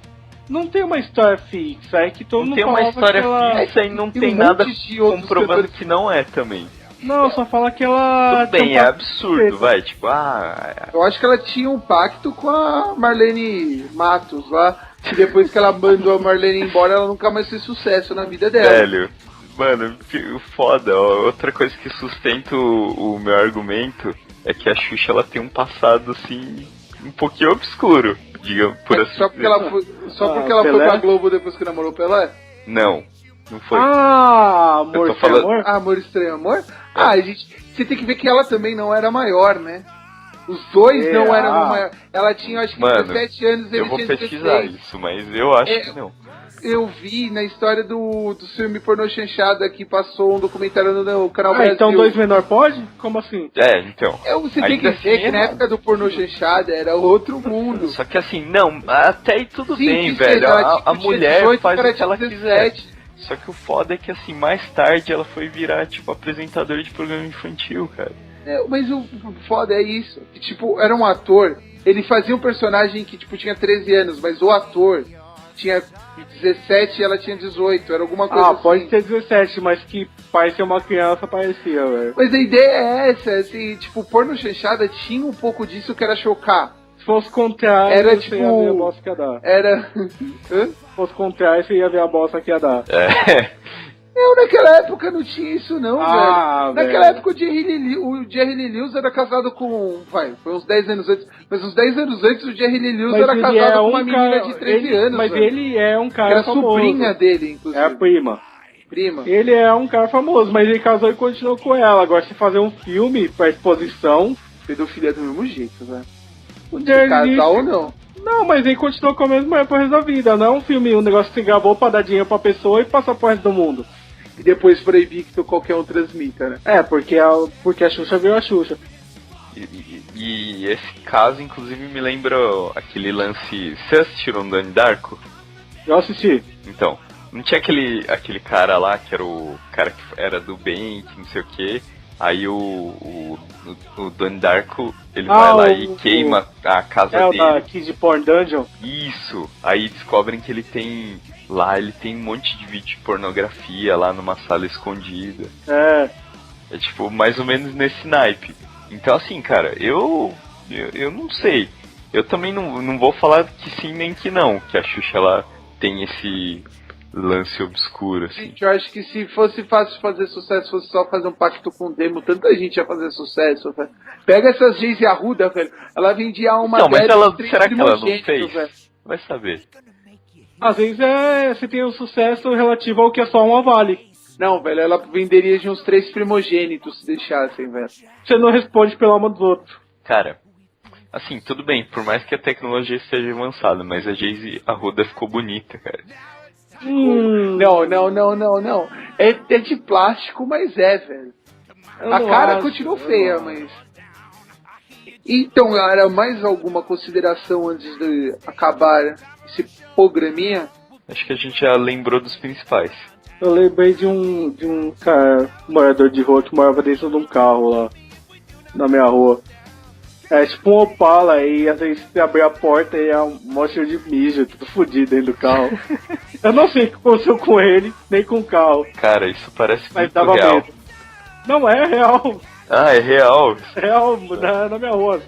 Não tem uma história fixa, é que todo mundo tem uma história fixa e não tem nada comprovando que não é também. Não, só fala que ela... Tudo bem, é absurdo, vai, tipo, Eu acho que ela tinha um pacto com a Marlene Matos lá, que depois que ela mandou a Marlene embora, ela nunca mais fez sucesso na vida dela. Velho, mano, foda, ó, outra coisa que sustenta o meu argumento é que a Xuxa, ela tem um passado, assim, um pouquinho obscuro, digamos, por assim dizer. Só porque ela foi pra Globo depois que namorou Pelé? Não foi. Amor Estranho Amor? Amor Estranho Amor? Você tem que ver que ela também não era maior, né? Os dois não eram maior. Ela tinha, acho que, 17 anos e ele tinha 16. Eu vou pesquisar isso, mas eu acho que não. Eu vi na história do filme Pornô Chanchada que passou um documentário no canal Brasil. Então 2 menor pode? Como assim? Então. Você tem que ver que na época do Pornô Chanchada era outro mundo. Só que assim, não, até aí tudo bem, velho. A mulher faz o que ela quiser. Só que o foda é que assim, mais tarde ela foi virar, tipo, apresentadora de programa infantil, cara. Mas o foda é isso. Que, tipo, era um ator, ele fazia um personagem que, tipo, tinha 13 anos, mas o ator tinha 17 e ela tinha 18, era alguma coisa assim. Pode ter 17, mas que parecia uma criança, parecia, velho. Mas a ideia é essa, assim, tipo, Porno Chanchada tinha um pouco disso que era chocar. Se fosse contrário, era, você ia ver a bosta que ia dar. Era... Se fosse contrário, você ia ver a bosta que ia dar. Não, naquela época não tinha isso não, velho. Velho. Naquela época o Jerry Lee Lewis era casado com... foi uns 10 anos antes. Mas uns 10 anos antes o Jerry Lee Lewis era casado com uma menina de 13 anos, mas velho. ele é um cara era famoso. Sobrinha dele, inclusive. É a prima. Ele é um cara famoso, mas ele casou e continuou com ela. Agora, se fazer um filme pra exposição... Pedofilia do mesmo jeito, velho. O Jerry Lee... Casar ou não? Não, mas ele continuou com a mesma mulher pro resto da vida. Não é um filme, um negócio que você gravou pra dar dinheiro pra pessoa e passar pro resto do mundo. E depois proibir que qualquer um transmita, né? É, porque a Xuxa virou a Xuxa. E esse caso, inclusive, me lembra aquele lance... Você assistiu Donnie Darko? Eu assisti. Então, não tinha aquele cara lá, que era o cara que era do bem, que não sei o quê. Aí o Donnie Darko, ele vai lá e queima a casa dele. É o da Kid Porn Dungeon? Isso. Aí descobrem que ele tem um monte de vídeo de pornografia lá numa sala escondida. É tipo, mais ou menos nesse naipe. Então assim, cara, eu não sei. Eu também não vou falar que sim nem que não, que a Xuxa ela tem esse lance obscuro, assim. Gente, eu acho que se fosse fácil fazer sucesso, fosse só fazer um pacto com o demo, tanta gente ia fazer sucesso, velho. Pega essas Geise Arruda, velho. Ela vendia uma não, mas será que ela não fez? Velho. Vai saber. Às vezes você tem um sucesso relativo ao que a sua alma vale. Não, velho, ela venderia de uns 3 primogênitos se deixassem, velho. Você não responde pela alma dos outros. Cara, assim, tudo bem, por mais que a tecnologia esteja avançada, mas a Geise Arruda ficou bonita, cara. Não. É de plástico, mas velho. A cara continuou feia, mas... Então, galera, mais alguma consideração antes de acabar esse programinha? Acho que a gente já lembrou dos principais. Eu lembrei de um cara, morador de rua, que morava dentro de um carro lá, na minha rua. É tipo um Opala, e às vezes você abrir a porta e é um monstro de mijo, tudo fodido dentro do carro. Eu não sei o que aconteceu com ele, nem com o carro. Cara, isso parece mas muito dava real. Medo. Não, é real. Ah, é real? É real, na minha rua.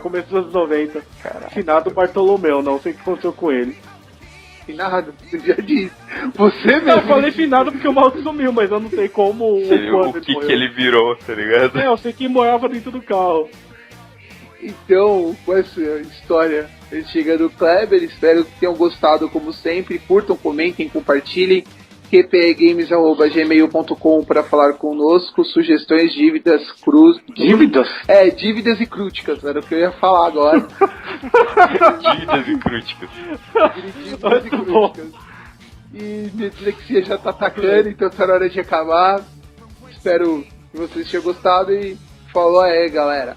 Começo dos anos 90. Caraca. Finado Bartolomeu, não sei o que aconteceu com ele. Finado, você já disse. Você mesmo. Eu falei finado porque o maluco sumiu, mas eu não sei como o que ele virou, tá ligado? Eu sei que morava dentro do carro. Então, com essa história chega do Kleber, espero que tenham gostado como sempre. Curtam, comentem, compartilhem. qpegames@gmail.com para falar conosco, sugestões, dívidas, dívidas? Dívidas e crúticas, era o que eu ia falar agora. Dívidas e crúticas. Dívidas e crúticas. E minha dislexia já tá atacando, então tá na hora de acabar. Espero que vocês tenham gostado e falou aí, galera.